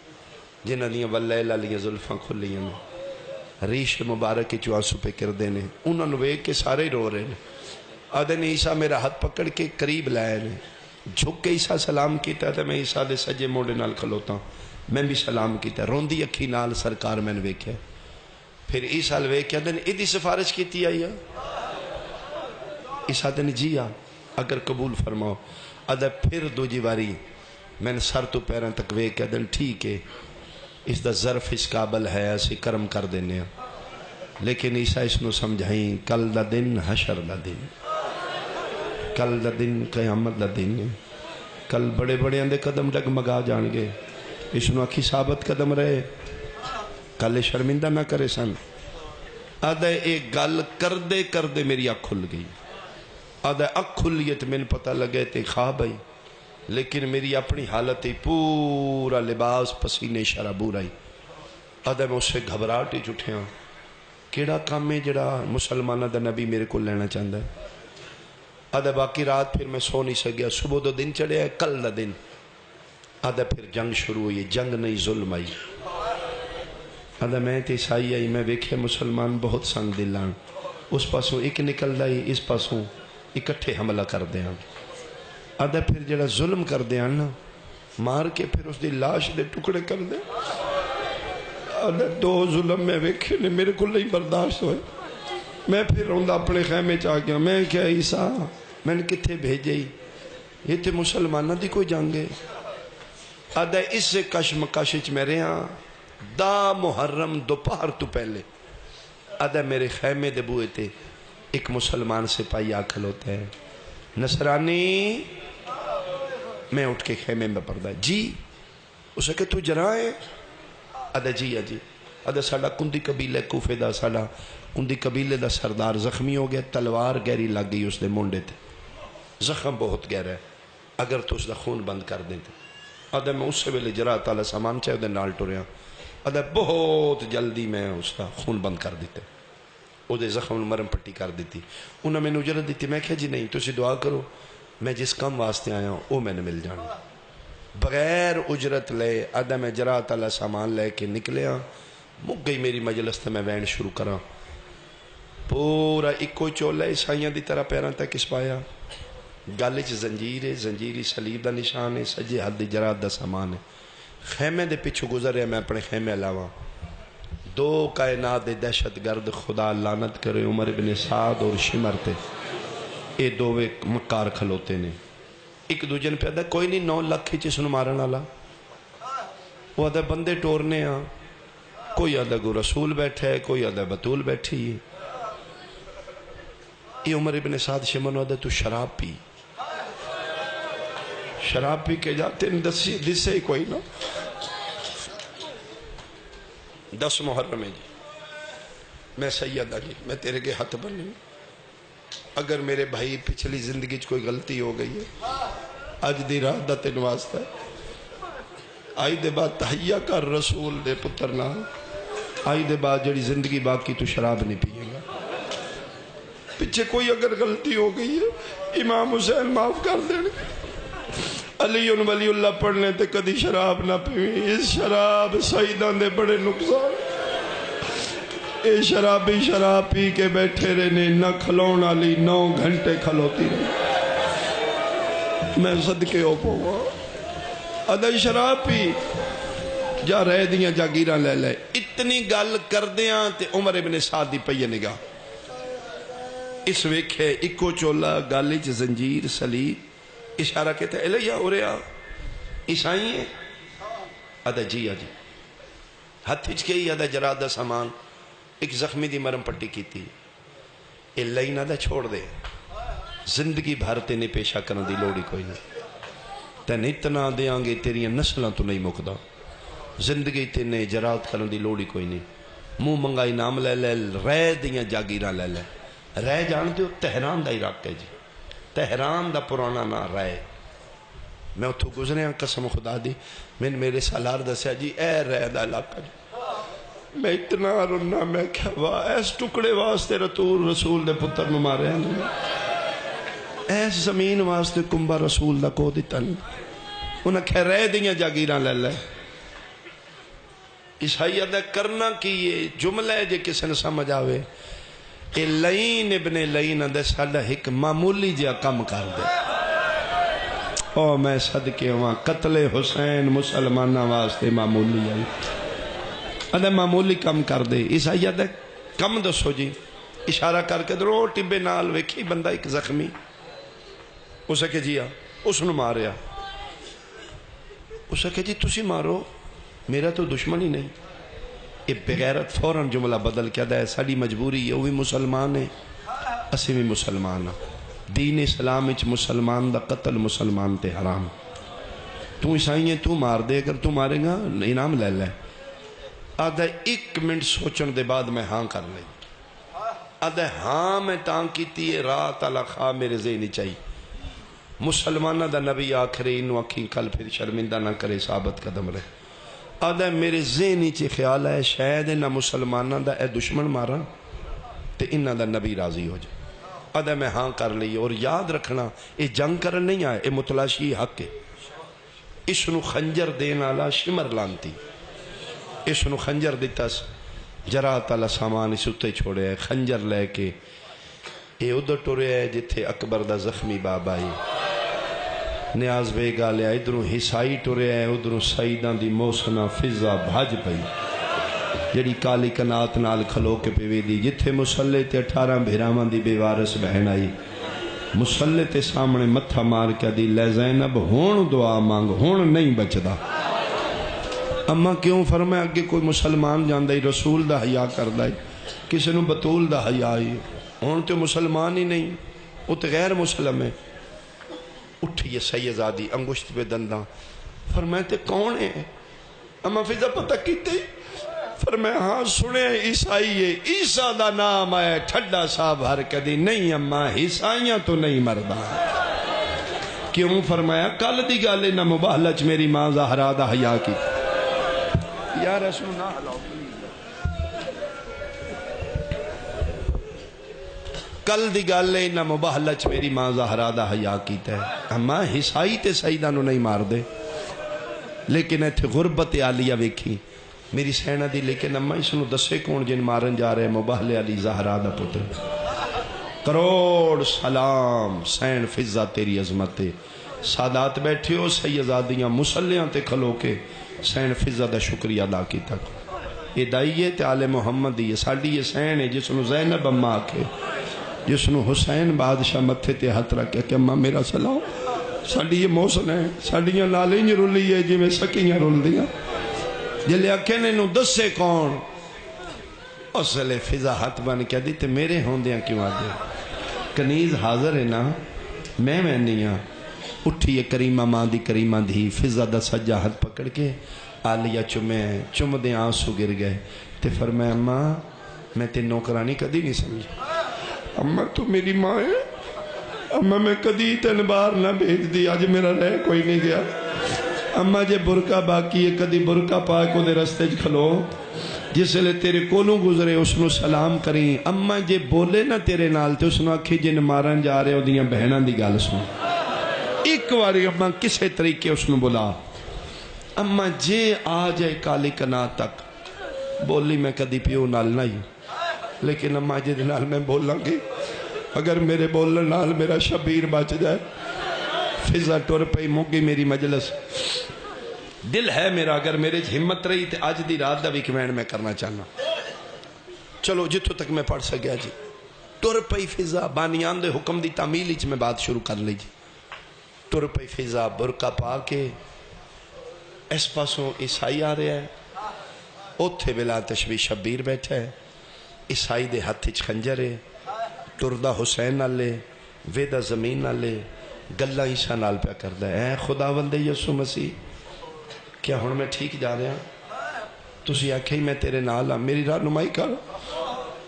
جنہ دیاں واللیل علیہ زلفاں کھلیاں نے، ریش مبارک چو آنسو پہ کر دینے، انہوں نے ویک کے سارے رو رہے ہیں۔ آدھے نے عیسیٰ میرا ہاتھ پکڑ کے قریب لائے نے، جھک کے عیسیٰ سلام کیتا ہے، میں عیسیٰ دے سجے موڑے نال کھلوتا ہوں، میں بھی سلام کیتا ہے، روندی اکھی نال سرکار میں نے ویکھیا۔ پھر عیسیٰ ویکھیا دن ادھی سفارش کیتی آئی ہے؟ عیسیٰ دن جی آ اگر قبول فرماؤ۔ آدھا پھر دو جیواری میں نے سر تو پیران تک ویکھیا دن ٹھیک ہے، اس دا ظرف اس قابل ہے، اسی کرم کر دینے ہیں۔ لیکن عیسیٰ اس نو سمجھائیں کل دا دن حشر دا دن، کل دا دن قیامت دا دن ہے، کل بڑے بڑے اندے قدم ڈگمگا جان گے، اس نو اکھی ثابت قدم رہے، کل شرمندہ نہ کرے سن۔ آدھا ایک گل کردے کردے میری آنکھ کھل گئی، آدھا آنکھ کھلیت میں نے پتہ لگے تے خواب آئی، لیکن میری اپنی حالت ہی پورا لباس پسینے شرابور آئی۔ آدھا میں اس سے گھبراہٹ ہی جھٹھیاں، کیڑا کام ہے جڑا مسلمانہ دا نبی میرے کو لینا چاہتا ہے۔ آدھا باقی رات پھر میں سو نہیں سکیا، صبح دو دن چڑھے ہے، کل دا دن۔ آدھا پھر جنگ شروع ہوئی، جنگ نہیں ظلم آئی۔ آدھا میں تے عیسائی آئی، میں ویکھے مسلمان بہت سنگ دلان، اس پاسوں ایک نکل دائی، اس پاسوں اکٹھے حملہ کر دیاں۔ آدھا پھر جڑا ظلم کر دیاں نا، مار کے پھر اس دی لاش دے ٹکڑے کر دیں۔ آدھا دو ظلم میں ویکھے نے میرے کو نہیں برداشت ہوئے، میں پھر روندہ اپنے خیمے چاہ گیا، میں کیا عیسیٰ میں نے کتھے بھیجے ہی، یہ تے مسلمانہ دی کوئی جانگے۔ آدھا اس سے کشمکش میں رہاں، دا محرم دوپہر تو پہلے آدھا میرے خیمے دے بوئے تھے، ایک مسلمان سپاہی آکھل ہوتا ہے، نصرانی۔ میں اٹھ کے خیمے میں پردہ جی، اسے کہ تو جرا ہے؟ آدھا جی جی۔ آدھا ساڑا کندی قبیلے کوفے دا، ساڑا کندی قبیلے دا سردار زخمی ہو گیا، تلوار گہری لگ گئی اس دے منڈے تھے، زخم بہت گہرا ہے، اگر تو اس دا خون بند کر دیتے۔ آدھا میں اس سے ویلے جرا تعالیٰ سامان چاہے دے نال ٹوریا، آدھا بہت جلدی میں اس دا خون بند کر دیتے، او دے زخم مرم پٹی کر دیتی۔ انہوں میں نے اجرت دیتی، میں کہا جی نہیں تو دعا کرو، میں جس کم واسطے آیا ہوں وہ میں نے مل جانا، بغیر اجرت لے۔ آدھا میں جرا تعالیٰ سامان لے کے نکلیا، مک گئی میری مجلس تے میں وین شروع کرا، پورا ایکو چولہ عیسائیاں دی طرح پیران تک اس پایا، گالچ زنجیر ہے، زنجیری صلیب دا نشان ہے، سجے حد جرات دا سامان ہے۔ خیمے دے پچھو گزر ہے، میں اپنے خیمے علاوہ دو کائنات دے دہشت گرد، خدا لعنت کرے، عمر ابن سعد اور شمر تے، اے دووے مکار کھلوتے نے، ایک دو جن پہ آدھا کوئی نہیں 9 لاکھ ہی چسن مارن والا، وہ آدھا بندے ٹورنے ہاں، کوئی آدھا گو رسول بیٹھا ہے، کوئی آدھا بطول بیٹھی ہے۔ یہ عمر ابن سعد شمن آدھا تو شراب پی، شراب پی کے جاتے ہیں، دسے ہی کوئی نا 10 محرم ہے جی، میں سیدہ جی میں تیرے کے ہاتھ بننے، اگر میرے بھائی پچھلی زندگی کوئی غلطی ہو گئی ہے اج دی رات دا تین واسطہ ہے، آئی دے بعد تحیہ کر رسول دے پتر نہ، آئی دے بعد جڑی زندگی باقی تو شراب نہیں پیے گا، پچھے کوئی اگر غلطی ہو گئی ہے امام حسین معاف کر دینے، علی ولی اللہ پڑھنے تے کدی شراب نہ پیویں، اس شراب سعیدان دے بڑے نقصان، اے شرابی شراب پی کے بیٹھے رہنے، نہ کھلون علی 9 گھنٹے کھلوتی رہنے، میں صدقے ہو پوا ادھا شراب پی جا رہ دیاں جا گیرہ لے لے، اتنی گل کر دیاں تے عمر ابن سعد دی پئیے نگاہ، اس ویکھے اکو چولا گالچ زنجیر صلیب، اشارہ کہتا ہے الیہ ہو رہا عیسائی ہیں؟ آدھا جی آجی، ہاتھ ہچ کے ہی آدھا جرادہ سامان، ایک زخمی دی مرم پٹی کی تھی، اللہ نہ دا چھوڑ دے، زندگی بھارتے نے پیشہ کرنے دی لوڑی کوئی نہیں، تین اتنا دیاں گے تیریاں نسلہ تو نہیں مکدہ، زندگی تینے جرات کرنے دی لوڑی کوئی نہیں، منہ منگائی نام لے لے، رہ دیاں جاگیرہ لے لے، رہ جانتے ہو تہران دا عراق ہے جی، تہران دا پرانا نہ رائے، میں اتھو گزرے ہیں قسم خدا دی، میں نے میرے سالار دسیا جی اے رہ دا علاقہ جی، میں اتنا رونا، میں کیا واہ اس ٹکڑے واسطے رسول دے پتر نو مارے ہیں، اس زمین واسطے کنبا رسول دا کو دیتا نہیں، انہیں کہہ رہے دیاں جاگیراں لے لے۔ عیسائیت دا کرنا کی یہ جملہ ہے جے کسی نے سمجھ آوے، اے لعین ابن لعین دے ساڈا ایک معمولی جا کم کر دے، او میں صدقے ہوں قتل حسین مسلمانہ واسطے معمولی ہے، ادھے معمولی کم کر دے۔ عیسائیت دے کم دسو جی، اشارہ کر کے درو ٹبے نال ویکھی بندہ ایک زخمی، اسے کہ جی اس نے ماریا، اسے کہ جی تسی مارو، میرا تو دشمن ہی نہیں۔ یہ بغیرت فوراً جملہ بدل کے دا ہے ساڑی مجبوری ہے، وہ بھی مسلمان ہے اسی بھی مسلمان ہیں، دین اسلام اچ مسلمان دا قتل مسلمان تے حرام، تو عیسائی ہیں تو مار دے، اگر تو مارے گا انعام لے لے۔ آدھا 1 منٹ سوچن دے بعد میں ہاں کر لیں، آدھا ہاں میں تاں کیتی ہے رات علا خواہ میرے ذہنی چاہیے، مسلمانہ دا نبی آخری انو اکھیں کل پھر شرمندہ نہ کرے ثابت قدم رہے۔ آدھا میرے ذہنی چی خیال ہے شاید نہ مسلمانہ دا اے دشمن مارا تے انہ دا نبی راضی ہو جائے۔ آدھا میں ہاں کر لی، اور یاد رکھنا یہ جنگ کرن نہیں آئے، یہ متلاشی حق ہے۔ اس نو خنجر دین آلا شمر لانتی، اس نو خنجر دیتا جرات آلا سامان اس اتے چھوڑے ہے، خنجر لے کے یہ ادھر ٹورے ہے جتھے اکبر دا زخمی بابا ہی نیاز بے گالیا، ادھروں حسائی ٹورے ہے، ادھروں سعیدان دی موسنا فضا بھاج پئی جڑی کالی کنات نال کھلو کے پیوے دی، جتھے مسلح تے 18 بھیرامان دی بے وارث بہن آئی، مسلح تے سامنے متھا مار کے دی لے زینب ہون دعا مانگ، ہون نہیں بچدا۔ اما کیوں فرمایا کہ کوئی مسلمان جاندہ ہی رسول دا حیاء کردہ ہی، کسی نو بطول دا حیاء ہی، ہون تو مسلمان ہی نہیں، وہ تو غیر مسلم ہے۔ اٹھئیے سیدزادی انگشت پہ دنداں، فرمایا تے کون ہے؟ اما فضا پتہ کیتے؟ فرمایا ہاں سنے عیسائی ہے، عیسیٰ دا نام ہے ٹھڈا صاحب ہر کدی نہیں، اما عیسائیاں تو نہیں مردہ۔ کیوں؟ فرمایا کل دی گالے نہ مباہلچ میری ماں زہرا دا حیاء کی، یا رسول نہ ہلاؤ کل دی گالے نہ مباہلچ میری ماں زہرا دا حیاء کیتا ہے۔ اما حسائی تے سیدانو نہیں مار دے، لیکن ایتھے غربت عالیہ ویکھی میری سینہ دی، لیکن اما اس نو دسے کون جن مارن جا رہے مباہل علی زہرا دا پتر۔ کروڑ سلام سین فضا تیری عظمت تے، سادات بیٹھے ہو سیدزادیاں مسلیاں تے کھلو کے سین فضا دا شکریہ ادا کی تک۔ یہ دائیے تے آل محمد یہ ساڑی یہ سین ہے جس نو زینب اما آکھے، جس نو حسین بادشاہ متھے تے ہاتھ رکھے کہ اما میرا سلام، ساڑی یہ موسن ہے، ساڑیاں لالیں رلی ہے جی میں سکیاں رول دیاں، جلے اکھینے نو دسے کون؟ اسلے فضا ہاتھ بن کیا دیتے میرے ہوندیاں کیوں آدھے؟ کنیز حاضر ہے نا، میں نہیں ہاں۔ اٹھیے کریمہ ماں دی کریمہ دی فضا دا سجا ہاتھ پکڑ کے آلیہ چم دے آنسو گر گئے تے فرمایا اما میں تے نوکرانی کدی نہیں سمجھا، اما تو میری ماں ہے، اما میں کدی تین بار نہ بھیج دی، آج میرا رہ کوئی نہیں گیا، اما جے برکہ باقی ہے کدی برکہ پاک کو دے رستے کھلو، جس لئے تیرے کولوں گزرے اس نو سلام کریں، اما جے بولے نہ تیرے نال تے اس نو آکھی جن مارن جا رہے ہو دیاں بہناں دی گال سن، ایک واری اما کسے طریقے اس نو بلا، اما جے آ جائے کالی کنا تک بولی میں کدی پیو نال نہیں، لیکن اما جے نال میں بولاں گی اگر میرے بولن نال میرا شبیر بچ جائے، فضا ٹور پئی موگی میری مجلس، دل ہے میرا اگر میرے ہمت رہی تے آج دی رات دا بھی کمین میں کرنا چاہنا، چلو جتوں تک میں پڑھ سکیا جی۔ ٹور پئی فضا بانیان دے حکم دی تعمیل اچ میں بات شروع کر لی جی۔ ٹور پئی فضا برکہ پا کے اس پاسوں عیسائی آ رہا ہے، اوتھے بلا تشبیح شبیر بیٹھا ہے، عیسائی دے ہاتھ وچ خنجر ہے، ٹردہ حسین نالے ویدہ زمین نالے گلہ عیسیٰ نال پہ کردہ ہے، اے خداوند یسوع مسیح کیا ہن میں ٹھیک جا رہا ہوں؟ تسی آکھیں میں تیرے نال ہاں، میری رہنمائی کر،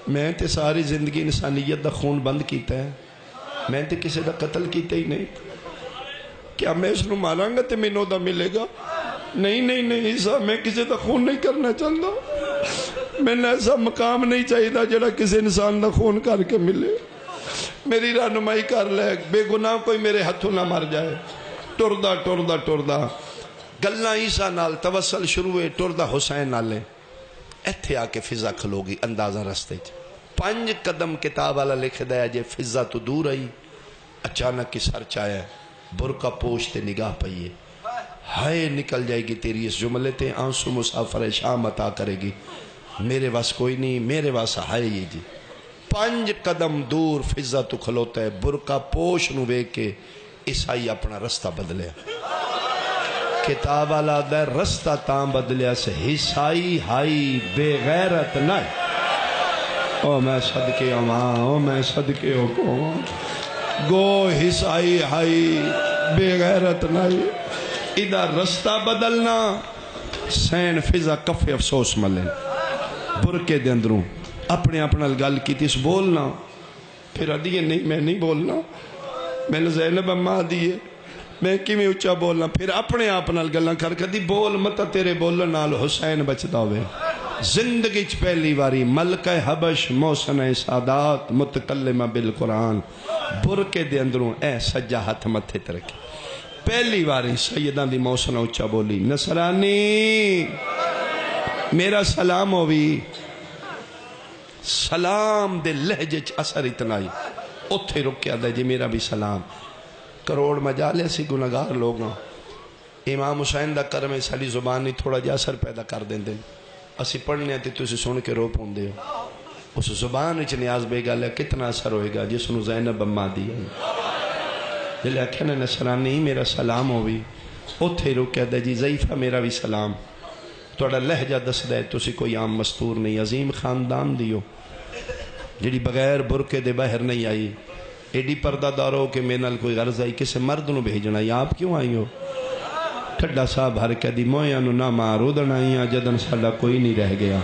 میں تے ساری زندگی انسانیت دا خون بند کیتا ہے، میں تے کسی دا قتل کیتا ہی نہیں، کیا میں اس نو ماراں گا تے مینوں دا ملے گا؟ نہیں عیسیٰ میں کسی دا خون نہیں کرنا چاہتا، مینوں ایسا مقام نہیں چاہیے جڑا کسی انسان دا خون کر کے ملے. میری رہنمائی کر لے, بے گناہ کوئی میرے ہاتھوں نہ مر جائے. ٹردا گلاں عیسیٰ نال توسل شروع ہوئے, ٹردا حسین نالے. ایتھے آ کے فضا کھلو گی اندازہ رستے 5 قدم کتاب والا لکھ دیا جے فضا تو دور آئی, اچانک کی سر چایا برقع پوش تے نگاہ پئیے, ہائے نکل جائے گی تیری اس جملے تے آنسو مسافر شام عطا کرے گی. میرے واس کوئی نہیں, میرے واس ہائے یہ جی. 5 قدم دور فضا تو کھلوتا ہے, برقع پوش نو ویکھ کے عیسائی اپنا رستہ بدلیا. کتاب والا دا رستہ تاں بدلیا سے عیسائی ہائی بے غیرت نہیں. او میں صدقے ماں, او میں صدقے کو گو عیسائی ہائی بے غیرت نہیں. ادھر رستہ بدلنا سین فضا کفے افسوس ملے. برکے دے اندروں اپنے اپنا گل کی تیس بولنا, پھر ادیے نہیں میں نہیں بولنا, میں نے زینب اماں دیئے میں کیویں اچھا بولنا, پھر اپنے آپ نال گلاں کر کدی بول مت تیرے بولن نال حسین بچدا ہوئے. زندگی چ پہلی واری ملکہ حبش محسن سادات متکلمہ بالقرآن برکے دے اندروں اے سجا ہاتھ متھے تے رکھے. پہلی واری سیداں دی محسن اچھا بولی, نصرانی میرا سلام ہوئی. سلام دے لہجے چ اثر اتنا ہی اتھے رکیا دے جی میرا بھی سلام. کروڑ مجالے سی گناہگار لوگاں, امام حسین دا کرم ساری زبان نہیں تھوڑا جا اثر پیدا کر دیں دیں. اسی پڑھنے ہیں تو اسی سن کے رو پوندے ہو. اس زبان وچ نیاز بے گل ہے کتنا اثر ہوئے گا جس نو زینب اماں دی ہے. جلے آکھنے نصرانی میرا سلام ہوئی, اتھے رکیا دے جی ضعیفہ میرا بھی سلام. توڑا لہجہ دس دے تو اسی کوئی عام مستور نہیں, عظیم خاندان دیو جڑی بغیر برکے دے باہر نہیں آئی. ایڈی پردہ دارو کہ میرے نال کوئی غرض آئی کسے مرد نو بھیجنا, یا آپ کیوں آئی ہو؟ ٹھڈا صاحب ہر کہہ دی مویاں نو نہ مارو دنائیاں جدن ساڈا کوئی نہیں رہ گیا.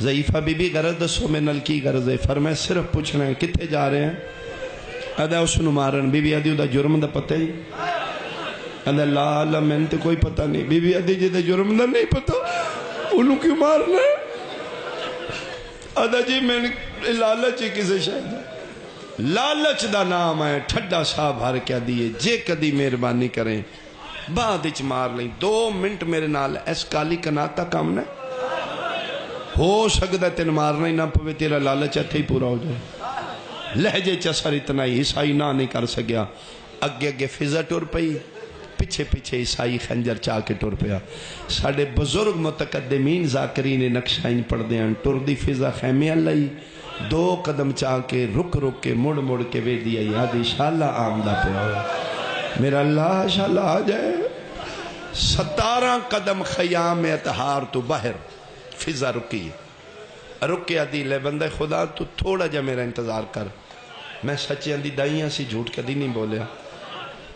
ضعیفہ بی بی غرض دسو میرے نال کی غرض ہے؟ فرمائے صرف پوچھنا ہے کتھے جا رہے ہیں؟ ادا اس نو مارن. بی بی آدھی دا جرم دا پتہ ہی ادا لا اللہ میں نے کوئی پتہ نہیں. بی بی آدھی جی دا جرم دا نہیں پتہ انہوں کیوں مارنا ہے؟ ادا جی میں نے لالچ ہی کسے شاید ہے. لالچ دا نام ہے. ٹھڈا صاحب ہر کیا دیئے جے کدی مہربانی کریں بعد اچ مار لیں. 2 منٹ میرے نال اس کالی کناتا کام نہ ہو سکتا تین مارنا ہی نہ پوے, تیرا لالچ اتھے ہی پورا ہو جائے. لہجے چسر اتنا ہی عیسائی نہ نہیں کر سکیا. اگے اگے فضا ٹر پئی, پیچھے پیچھے عیسائی خنجر چاہ کے ٹر پیا. ساڑھے بزرگ متقدمین ذاکرین نقشائیں پڑھ دیاں ٹر دی فضا خیمے اللہ 2 قدم چاہ کے رک رک کے مڑ مڑ کے وے دیا یادی شاءاللہ آمدہ پہ ہو میرا اللہ شاءاللہ آ جائے. 17 قدم خیام اتحار تو باہر فضا رکی. رکیا دی لے بندہ خدا تو تھوڑا جا میرا انتظار کر. میں سچی اندھی دائیاں سی جھوٹ کدی نہیں بولیا.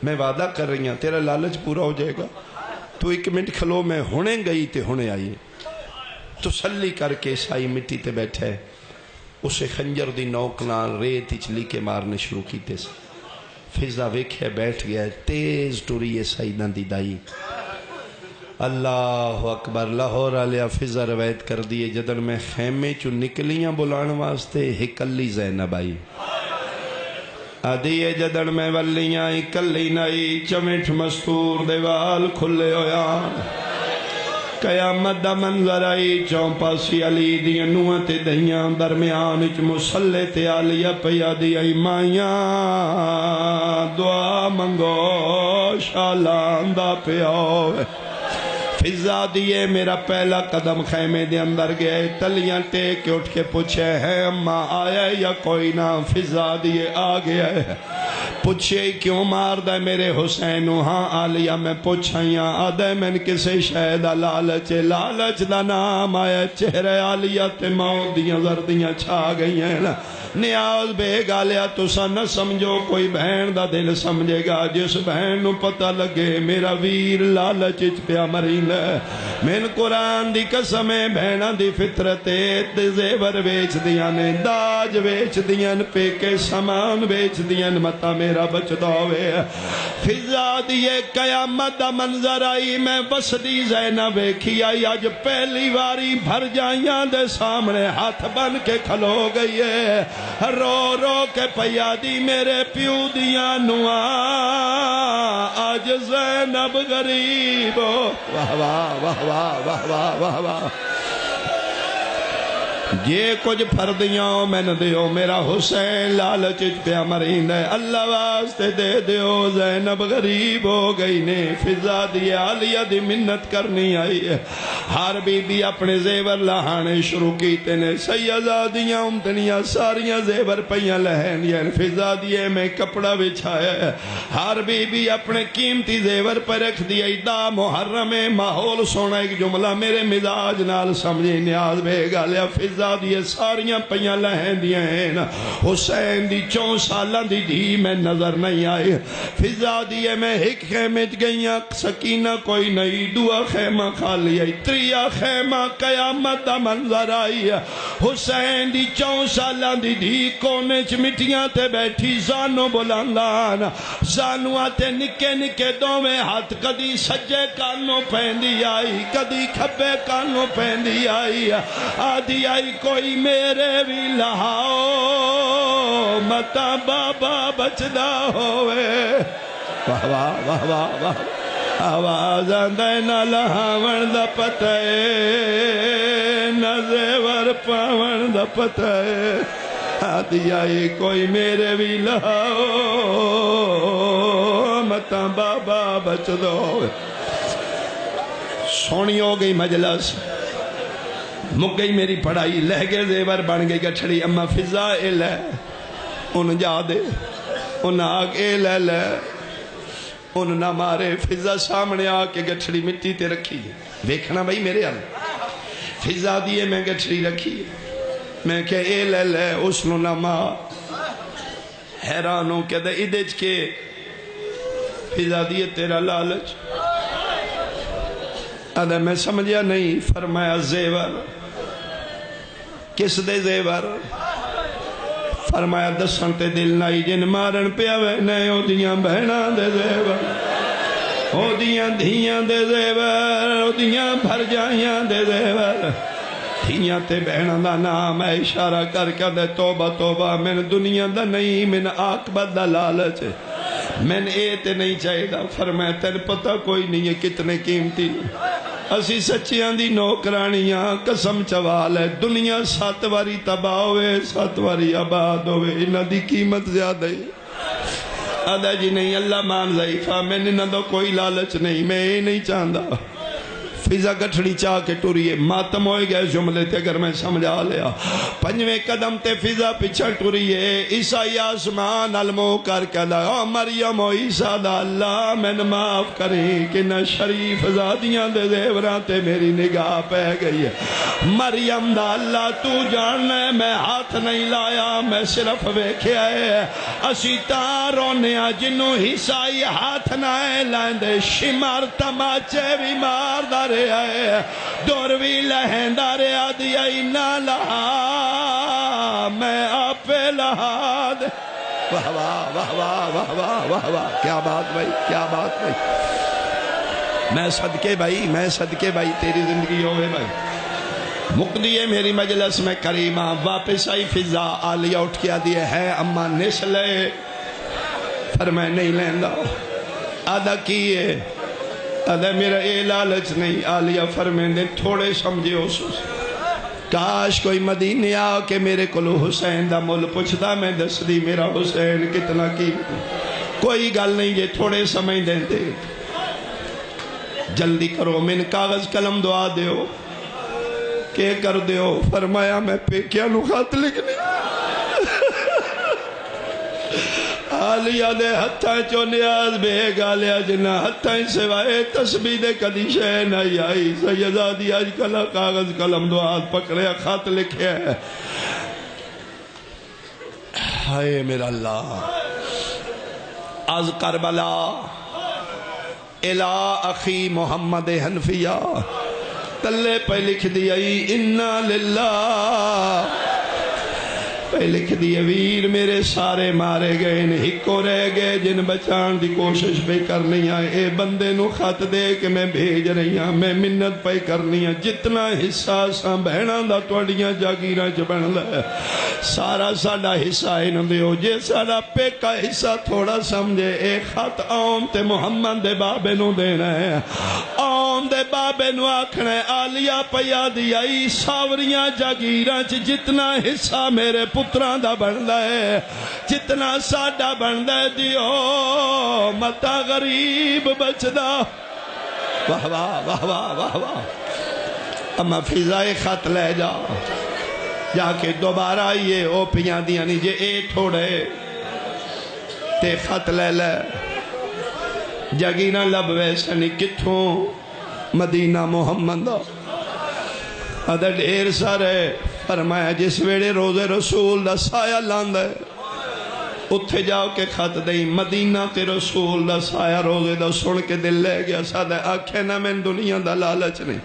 میں وعدہ کر رہی ہوں تیرا لالچ پورا ہو جائے گا. تو 1 منٹ کھلو, میں ہونے گئی تے ہونے آئی. تسلی کر کے عیسائی مٹی تے بیٹھے اسے خنجر دی نوک نال ریت چلی کے مارنے شروع کیتے سے. فضا ویکھے بیٹھ گیا تیز ٹوری عیسائی دی دائی. اللہ اکبر. لاہور آلیا فضا روایت کر دیے جدن میں خیمے چو نکلیاں بلان واسطے ہکلی زینب آئی. آدھیے جدن میں ولیاں اکلی نائی چمٹ مستور دیوال کھلے ہویا. قیامت دا منظر آئی چوپاسی علی دی نوت دہیاں درمیان اچ مسلح تے آلیا پیا دی آئی مائیاں دعا منگو شالان دا پیا ہوئے. فضا دیئے میرا پہلا قدم خیمے دے اندر گئے. تلیاں ٹیک کے اٹھ کے پوچھے ہے اماں آیا یا کوئی نہ؟ فضا دیئے آ گیا ہے. پوچھے کیوں مار دے میرے حسینو؟ ہاں آلیا میں پوچھائیاں آدھے میں کسے شہدہ لالچ. لالچ دا نام آیا چہرے آلیا تے موت دیاں زردیاں چھا گئی ہیں. نیاز بے گالیا تسا نہ سمجھو کوئی بہن دا دل سمجھے گا جس بہن نو پتہ لگے میرا ویر لالچ پیا مرین. میں قرآن دی قسم بہناں دی فطرت زیور ویچ دیاں نے, داج ویچ دیاں, پیکے سامان ویچ دیاں, متا ماتھا میرا بچدا ہوئے فضا دیے قیامت دا منظر آئی میں بسدی زینب ویکھی آئی اج پہلی واری بھر جائیاں دے سامنے ہاتھ بن کے کھلو گئی ہے رو رو کے پیا دی میرے پیو دیاں نواں آج زینب غریب ہو واہ واہ واہ واہ واہ واہ واہ واہ یہ کچھ پھردیاں میں نہ دیو میرا حسین لالچ پیا مرین ہے اللہ واسطے دے دیو زینب غریب ہو گئی نے فضا دی عالیہ دی منت کرنی آئی ہے ہر بی بی اپنے زیور لہانے شروع کیتے نے سیدہ دیاں امتنیاں ساریاں زیور پیاں لہنیاں فضا دیے میں کپڑا بچھایا ہے ہر بی بی اپنے قیمتی زیور پر رکھ دیا دا محرم ماحول سونا ایک جملہ میرے مزاج نال سمجھے نیاز بے گالیا فضا دیے ساریاں پیاں لہن دیا ہیں حسین دی 4 سالاں دی دھی میں نظر نہیں آئی فضا دیے میں ایک خیمت گئیاں سکینہ کوئی نہیں دعا خیمہ خالی آئی تریا خیمہ قیامت دا منظر آئی حسین دی 4 سالاں دی دھی کونے چ مٹیاں تے بیٹھی زانو بلندان زانو آتے نکے نکے دوویں ہاتھ کدی سجے کانوں پہندی آئی کدی کھبے کانوں پہندی آئی آدھی آئی کوئی میرے بھی لہاؤ متا بابا بچدا ہوئے واہ واہ واہ واہ واہ آواز آندے نہ لہاون دا پتہ نہ زیور پاون دا پتہ آدھی آئی کوئی میرے بھی لہاؤ متا بابا بچدا ہوئے سونی ہو گئی مجلس مک گئی میری پڑھائی لہ گئے زیور بن گئی گچھڑی اما فضا اے لے ان جا دے ان آگ اے لے لے ان نہ مارے فضا سامنے آ کے گچھڑی مٹی تے رکھی دیکھنا بھئی میرے حال فضا دیے میں گچھڑی رکھی میں کہ اے لے لے اس نو نہ مار حیرانوں کہ دے ادھج کے فضا دیے تیرا لالچ ادھا میں سمجھیا نہیں فرمایا زیور کس دے زیور فرمایا دسن تے دل نائی جن مارن پیا وینے او دیاں بہنا دے زیور او دیاں دھیاں دے زیور او دیاں بھر جائیاں دے زیور دھیاں تے بہنا دا نام ہے اشارہ کر کے دے توبہ توبہ من دنیا دا نہیں من آقبت دا لالچ من اے تے نہیں چاہے دا فرمایا تین پتہ کوئی نہیں ہے کتنے قیمتی اسی سچیاں دی نوکرانیاں قسم چوال ہے دنیا 7 واری تباہ ہوئے 7 واری آباد ہوئے انہاں دی قیمت زیادہ ہے آدھا جی نہیں اللہ مان ضعیفہ میں نے نہ کوئی لالچ نہیں میں یہ نہیں چاہتا فضا گٹھڑی چاہ کے ٹوریے ماتم ہوئے گئے جملے تے اگر میں سمجھا لیا 5ویں قدم تے فضا پچھا ٹوریے عیسائی آسمان علمو کر کے دا مریم و عیسیٰ دا اللہ میں نے معاف کریں کہ نہ شریف زادیاں دے زیوران تے میری نگاہ پہ گئی ہے مریم دا اللہ تو جاننے میں ہاتھ نہیں لایا میں صرف ویکھے آئے اسی تارونے جنوں عیسائی ہاتھ نہ لائندے شمار تماچے بھی مار دارے آئے دوروی لہندہ رے آدھی آئی نہ لہا میں آپ لہا دے واہ واہ واہ واہ واہ واہ واہ واہ کیا بات بھائی کیا بات بھائی میں صدقے بھائی تیری زندگی ہوئے بھائی مقدیے میری مجلس میں کریمہ واپس آئی فضا آلیہ اٹھ کیا دیئے ہے اما نسلے فرمائے نہیں لیندہ آدھا کیے آدھا میرا اے لالچ نہیں آلیہ فرمائے دے تھوڑے سمجھے حسوس کاش کوئی مدینے آ کہ میرے کلو حسین دا مول پوچھتا میں دس دی میرا حسین کتنا کی کوئی گل نہیں یہ تھوڑے سمجھ دیں دے جلدی کرو من کاغذ قلم دعا دیو کہ کر دیو فرمایا میں پیکیا نو خط لکھنے آلیہ دے ہتھائیں چو نیاز بے گالیا جنہ ہتھائیں سوائے تسبیح دے کدی شے نہیں آئی سیدہ دی آج کلا کاغذ قلم دعات پکڑیا خط لکھے ہے ہائے میرا اللہ از کربلا الہ اخی محمد حنفیہ تلے پہ لکھ دی آئی انہا للہ پہ لکھ دیے ویر میرے سارے مارے گئے نے ہکو رہ گئے جن بچان دی کوشش پہ کرنی ہے اے بندے نو خط دے کہ میں بھیج رہی ہاں میں منت پہ کرنی ہے جتنا حصہ ساں بہناں دا توڑیاں جاگیراں چ بن لے سارا ساڈا حصہ انہوں دیو جے ساڈا پیکا حصہ تھوڑا سمجھے اے خط آم تے محمد دے بابے نو دینا ہے آم دے بابے نو آکھنا ہے آلیا پیا دیائی ساوریاں جاگیراں چ جتنا حصہ میرے پتران دا بندہ ہے جتنا ساڈا بندہ ہے دیو متا غریب بچدا واہ واہ واہ واہ واہ واہ اما فضائے خط لے جا جا کے دوبارہ آئیے او پیاں دیاں نہیں جے اے تھوڑے تے خط لے لے جگینا لب ویسنی کتھوں مدینہ محمد ادھر ڈھیر سارے فرمایا جس ویڑے روزے رسول دا سایہ لاندہ ہے اتھے جاؤ کے خط دیں مدینہ تے رسول دا سایہ روزے دا سن کے دل لے گیا سادہ آکھے نہ میں دنیا دا لالچ نہیں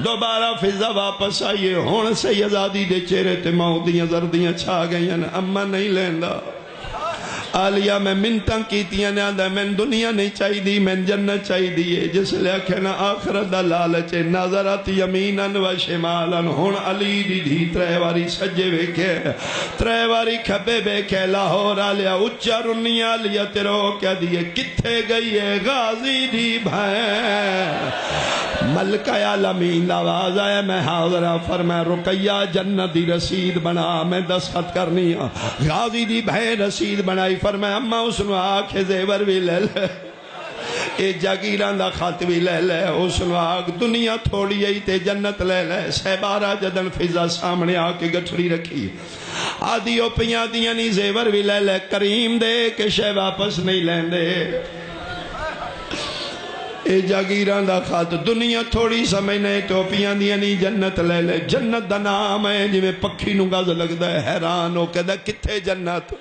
دوبارہ فضا واپس آئیے ہون سے یزادی دے چہرے تے ماؤدیاں زردیاں چھا گئیاں اما نہیں لیندہ آلیا میں منتاں کیتیاں نے آدھا میں دنیا نہیں چاہی دی میں جنت چاہی دیئے جس لے کہنا آخرت دا لالچے نظرت یمیناً و شمالاً ہون علی دی دی تریواری سجے ویکھے تریواری کھبے بیکھے لاہور آلیا اچھا رنی آلیا تیرو کیا دیئے کتھے گئیے غازی دی بھائیں ملکہ عالمین آواز آئے میں حاضرہ فرمائے رقیہ جنت دی رسید بنا میں دستخط کرنی غازی دی بھائیں رسید بنائی فرمائے اممہ اس نو آکھے زیور بھی لے لے اے جاگیران دا خط بھی لے لے اس نو آکھ دنیا تھوڑی ہے تے جنت لے لے سہبارہ جدن فضا سامنے آکے گٹھڑی رکھی آدھیو پیاں دیاں نہیں زیور بھی لے لے کریم دے کہ شے واپس نہیں لین دے اے جاگیران دا خط دنیا تھوڑی سمجھنے تو پیاں دیاں نہیں جنت لے لے جنت دا نام ہے جی میں پکھی نو گاز لگدا ہے حیران ہو کہ دا کتھے جنت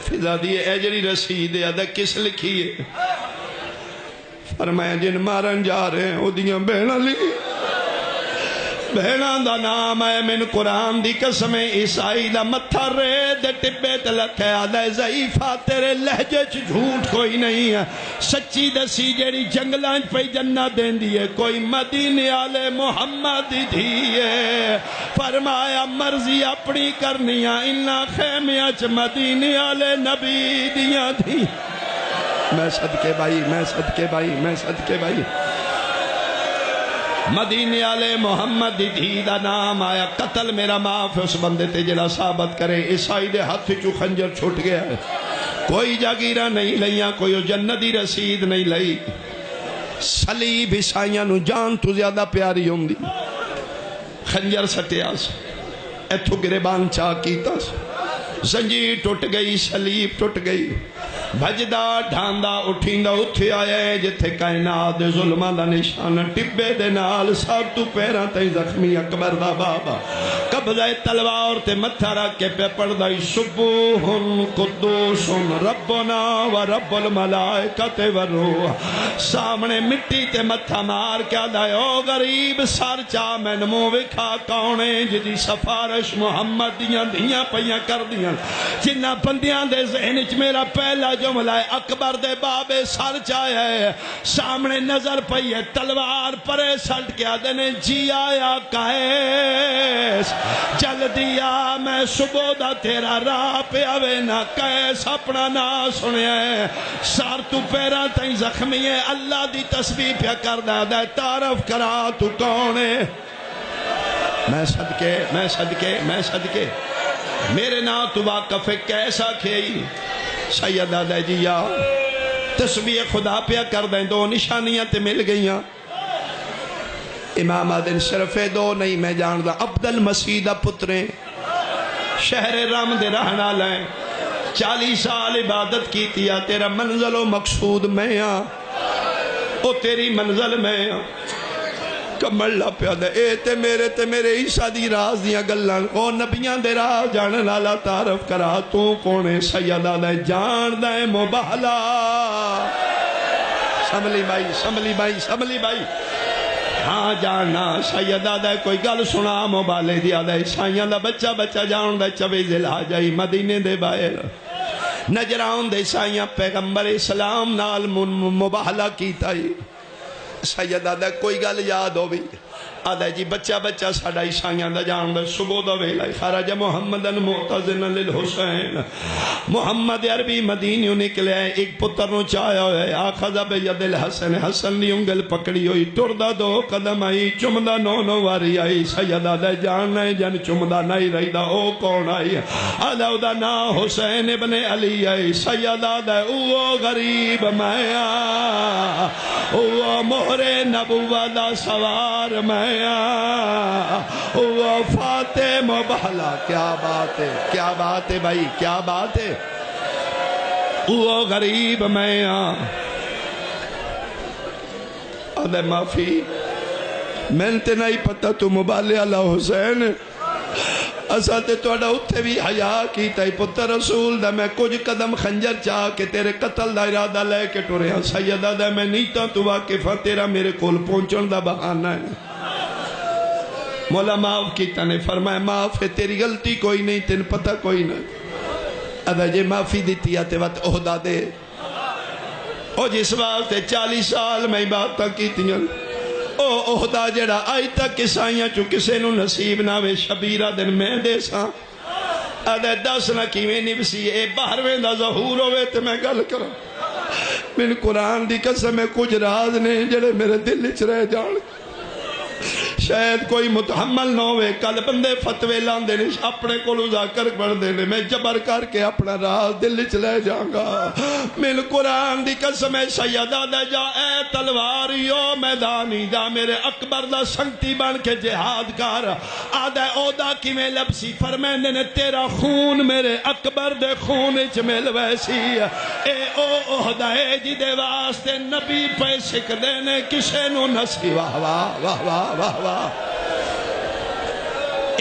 فضا دیئے اے جڑی رسید ہے دا کس لکھی ہے فرمایا جن مارن جا رہے ہیں او دیاں بہنہ لی بہنہ دا نام ہے من قرآن دی قسم عیسائی دا متھا رے دے ٹبے تلک ہے آدھے ضعیفہ تیرے لہجے چ جھوٹ کوئی نہیں ہے سچی دسی جیڑی جنگلان پہ جنت دین دیئے کوئی مدینے آلے محمد دیئے فرمایا مرضی اپنی کرنیاں انہا خیمیاں چ مدینے آلے نبی دیاں دی میں صدقے بھائی میں صدقے بھائی میں صدقے بھائی مدینے آلے محمد دی دا نام آیا قتل میرا معاف اس بندے تے جڑا ثابت کرے عیسائی دے ہاتھ چو خنجر چھوٹ گیا ہے کوئی جاگیرہ نہیں لیاں کوئی جنتی رسید نہیں لئی صلیب عیسائیاں نو جان تو زیادہ پیاری ہوں دی خنجر سٹیا سے ایتھو گریبان چاہ کیتا سے زنجیر ٹوٹ گئی صلیب ٹوٹ گئی بھجدہ ڈھاندہ اٹھیندہ اتھے آئے جتھے کائنات دے ظلمہ دا نشان ٹبے دے نال سب تو پیران تے زخمی اکبر دا بابا قبضہ تلوار تے متھا رکھ کے پہ پڑھدائی سبوہن قدوسن ربنا و رب الملائکت و روح سامنے مٹی تے متھا مار کیا دائے او غریب سار چاہ میں نمو وکھا کونے جدی سفارش محمد دیاں پیاں کر دیاں جنہ بندیاں دے ذہنچ میرا پہلا جملہ ہے اکبر دے بابے سر چاہے سامنے نظر پئی ہے تلوار پرے سلٹ کیا دینے جی آیا کہیس جل دیا میں صبح دا تیرا راہ پہ آوے نہ کہیس اپنا نا سنے سار تو پیرا تائیں زخمی ہے اللہ دی تسبیح پہ کر دے تعرف کرا تو کونے میں صدقے میں صدقے میں صدقے میرے نا تو واقف کیسا کھئی سیدہ دے جیا تسبیح خدا پیا کر دیں دو نشانیاں تے مل گئیاں امام آدن صرف دو نہیں میں جاندہ عبد المسیح دا پتریں شہر رام دے رہنا لائیں 40 سال عبادت کی تیا تیرا منزل و مقصود میں او تیری منزل میں کمل لا پیا دے اے تے میرے عیسیٰ دی راز دیاں گلان او نبیاں دے راز جان لالا تعرف کرا تو کونے سیدہ دے جان دے مبہلا سملی بھائی ہاں جاننا سیدہ دے کوئی گل سنا مبالے دیا دے عیسائیاں دا بچہ بچہ جان دے چوی ذلحجہ جائی مدینے دے باہر نجران دے عیسائیاں پیغمبر اسلام نال مباہلہ کیتا ہی سیدہ دے کوئی گل یاد ہو بھی آدھا جی بچہ بچہ ساڑھا عیسائیاں دا جان دے صبح دا ویلہ خرج محمدن معتزن للحسین محمد عربی مدینیوں نکلے ایک پتر نو چاہیا ہوئے آخذ بید الحسن حسن دی انگل پکڑی ہوئی ٹردہ دو قدم آئی چمدہ نو واری آئی سیدہ دے جان نہیں جن چمدہ نہیں رہی دا او کون آئی آدھا دا نا حسین ابن علی آئی سیدہ دے او غریب میں او مہر نبوہ دا سوار میں وہ فاتح مبہلا کیا بات ہے کیا بات ہے بھائی کیا بات ہے وہ غریب میں آدھے معافی میں تے نہیں پتا تو مبالے اللہ حسین اسا تے توڑا اتھے بھی حیاء کیتا ہی پتر رسول دا میں کچھ قدم خنجر چاہ کے تیرے قتل دا ارادہ لے کے ٹورے ہاں سیدہ دا میں نیتا تو واقفہ تیرا میرے کول پہنچن دا بہانہ ہے مولا معاف کیتا نے فرمایا معاف ہے تیری غلطی کوئی نہیں تین پتہ کوئی نہیں ادا جے معافی دیتی آتے وقت عہدہ دے او جس واسطے 40 سال میں باتاں کیتی ہیں او عہدہ جڑا آئی تک کسائیاں چو کسے نو نصیب نہ وے شبیرہ دن میں دے ساں ادا 10 نہ کیویں نبسی اے باہرویں دا ظہور ہوئے تے میں گل کروں من قرآن دی قسم میں کچھ راز نہیں جڑے میرے دل اچ رہ جان شاید کوئی متحمل نہ ہوئے کل بندے فتوے لاندے نے اپنے کو ذاکر پڑھ دینے میں جبر کر کے اپنا راز دل چلے جاؤں گا من قرآن دی قسم سیدہ دے جا اے تلواریو میدانی جا میرے اکبر دا سنگتی بن کے جہاد کر آدھے اودا کی میں لبسی فرمیندے نے تیرا خون میرے اکبر دے خون اچ مل ویسی اے او عہدہ جی دے واسطے نبی پہ سکھ دینے کسے نو نسی واہ واہ واہ واہ واہ واہ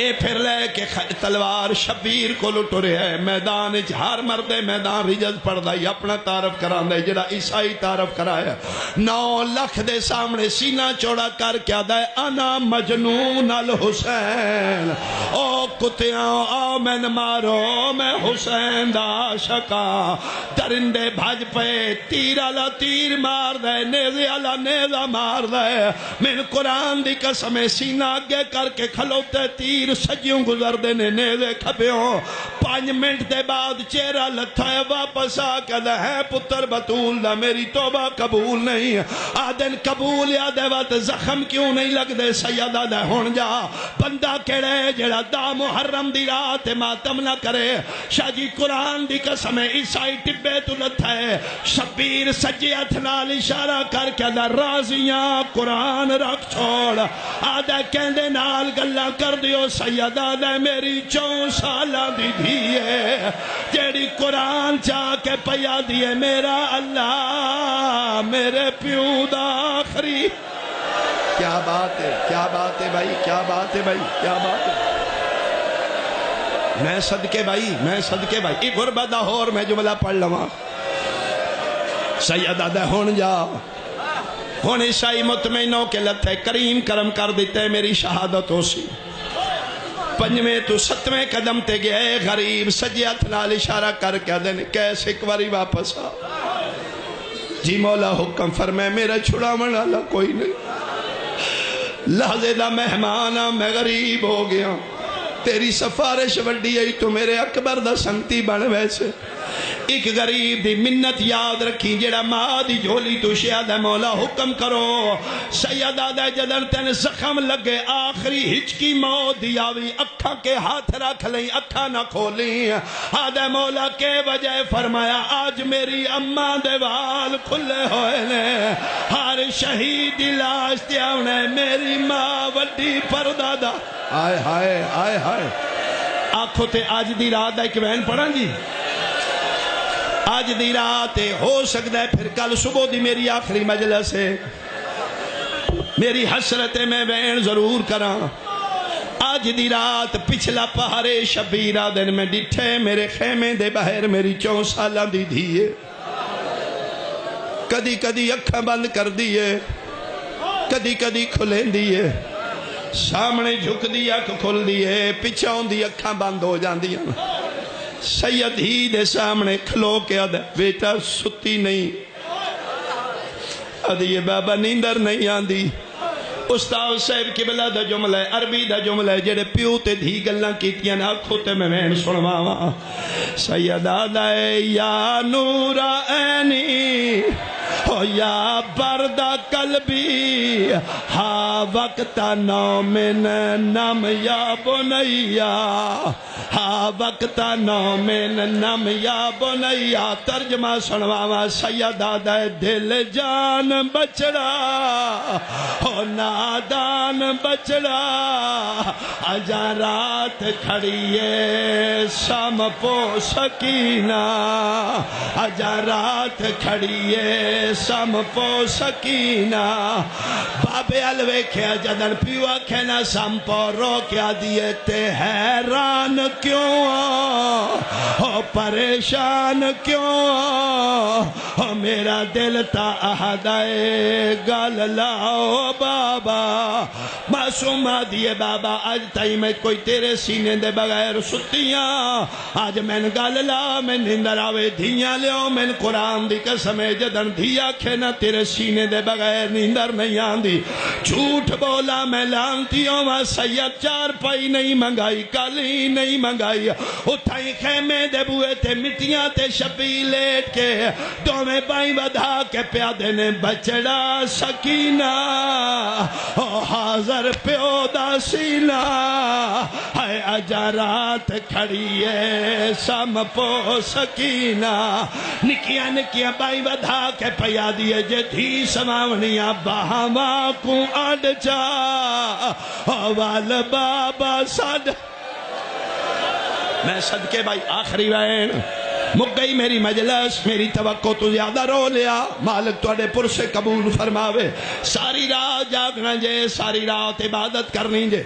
اے پھر لے کے تلوار شبیر کو لٹو رہے ہیں میدان ہر مردے میدان رجز پڑھ دائی اپنا تعارف کران دے جڑا عیسائی تعارف کرایا 9 لکھ دے سامنے سینہ چوڑا کر کیا دے انا مجنون الحسین او کتیاں آؤ میں مارو میں حسین دا شکا درندے بھج پہ تیر علا تیر مار دے نیزے علا نیزہ مار دے من قرآن دی قسم سینہ آگے کر کے کھلوتے تیر سجیوں گزر دینے نیزے کھپیوں 5 منٹ دے بعد چہرہ لتھا ہے واپس آکے ہے پتر بطول دا میری توبہ قبول نہیں آدن قبول یا دے وقت زخم کیوں نہیں لگ دے سیدہ دے ہون جا بندہ کڑے جڑا دا محرم دی رات ماتم نہ کرے شاہ جی قرآن دی قسم عیسائی ٹبے تو لتھا ہے شبیر سجی اتنال اشارہ کر کے دا رازیاں قرآن رکھ چھوڑ آدھے کہندے نال گلہ کر دیو سیدہ دے میری 4 سالہ دی دیئے جیڑی قرآن چاہ کے پیا دیئے میرا اللہ میرے پیو دا آخری کیا بات ہے بھائی کیا بات ہے بھائی کیا بات ہے میں صدقے بھائی ایک غربت ہور میں جملہ پڑھ لواں سیدہ دے ہون جا ہون عیسائی مطمئنوں کے لتے کریم کرم کر دیتے میری شہادت ہو سی 5ویں تو 7ویں قدم تے گئے غریب سجیت نال اشارہ کر کے دن کیسے ایک باری واپس آ جی مولا حکم فرمائے میرا چھڑا منالا کوئی نہیں لحظے دا مہمانا میں غریب ہو گیا تیری سفارش وڈی ہے تو میرے اکبر دا سنگتی بن ویسے ایک غریب دی منت یاد رکھی جڑا ماں دی جھولی تو شیعہ مولا حکم کرو سیدہ دے جدن تین زخم لگے آخری ہچکی موت دی آوی اکھا کے ہاتھ رکھ لیں اکھا نہ کھولیں آدھے مولا کے وجہ فرمایا آج میری اماں دے وال کھلے ہوئے نے ہر شہید لاش تیاونے میری ماں وڈی پردادا آئے ہائے آئے ہائے آنکھوں تے آج دی رات ہے کہ بہن پڑھاں جی آج دی رات ہو سکتا ہے پھر کل صبح دی میری آخری مجلس ہے میری حسرت میں وین ضرور کراں آج دی رات پچھلا پہارے شبیرہ دن میں ڈٹھے میرے خیمے دے باہر میری 4 سالہ دی دیئے کدی کدی اکھا بند کر دیئے کدی کدی کھلیندی ہے سامنے جھک دی اکھ کھل دی ہے پچھوں دی اکھاں بند ہو جاندی ہیں سید ہی دے سامنے کھلو کے آدھا بیٹا ستی نہیں آدھی یہ بابا نیندر نہیں آندی استاد صاحب قبلہ دا جملہ ہے عربی دا جملہ ہے جڑے پیو تے دھی گلاں کیتیاں نہ کھوتے میں وین سنواواں سید آدھا ہے یا نور عینی ہو یا برد قلبی ہا وقت نومن نم یا بنیا ہا وقت نومن نم یا بنیا ترجمہ سنواواں سید آدھا ہے دل جان بچڑا ہو نادان بچڑا اجا رات کھڑیے سم پو سکینہ اجا رات کھڑیے سم پو سکینہ بابے الوے کھیا جدن پیوا کھینا سم پو رو کیا دیئے تے حیران کیوں ہو پریشان کیوں ہو میرا دل تا احدائے گال لاؤ بابا معصوم دیئے بابا آج تائی میں کوئی تیرے سینے دے بغیر ستیاں آج میں گال لا میں نندر آوے دھیاں لیوں میں قرآن دی قسمے جدن دھیا کھینا تیرے سینے دے بغیر نندر نہیں آندی جھوٹ بولا میں لانتی ہوں وہاں سید چار پائی نہیں منگائی کالی نہیں منگائی اٹھائی خیمے دے بوئے تے مٹیاں تے شبی لیٹ کے دو میں بائی بدھا کے پیادے نے بچڑا سکینہ حاضر پیو دا سینہ ہے اجارات کھڑیے سم پو سکینہ نکیاں نکیاں بائی بدھا کے پیا دیئے جے دھی سماونیاں باہما کو اڈ جا وال بابا ساڈ میں صدقے بھائی آخری وین مک گئی میری مجلس میری توقع تو زیادہ رو لیا مالک توڑے پر سے قبول فرماوے ساری رات جاگنا جے ساری رات عبادت کرنی جے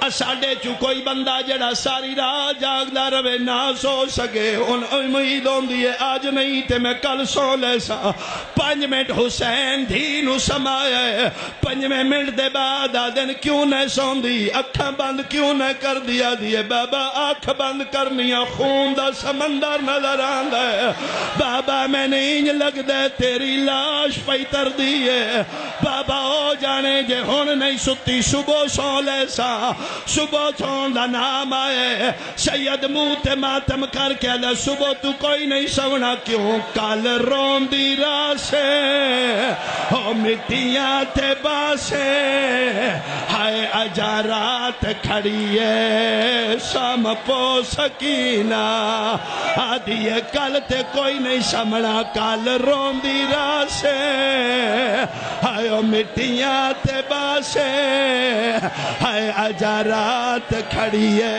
اساڑے چو کوئی بندہ جڑا ساری رات جاگدہ روے نہ سو سکے ان امید ہوں دیئے آج نہیں تے میں کل سو لے سا 5 منٹ حسین دھینو سمائے 5 منٹ دے بعد آدن کیوں نہ سون دی اکھاں بند کیوں نہ کر دیا دیئے بابا آنکھ بند کرنیا خون دا سمندر نظر آندہ ہے بابا میں نہیں لگ دے تیری لاش پیتر دیئے بابا ہو جانے جے ہون نہیں ستی صبح سو لے سا صبح سون دا نام آئے سید موت ماتم کر کے لے صبح تو کوئی نہیں سونا کیوں کال رون دی راسے ہو مٹیاں تے باسے ہائے اجارات کھڑیے سام پو سکینہ آدھیے کل تے کوئی نہیں سمنا کال رون دی راسے ہائے مٹیاں تے باسے ہائے اجارات کھڑیے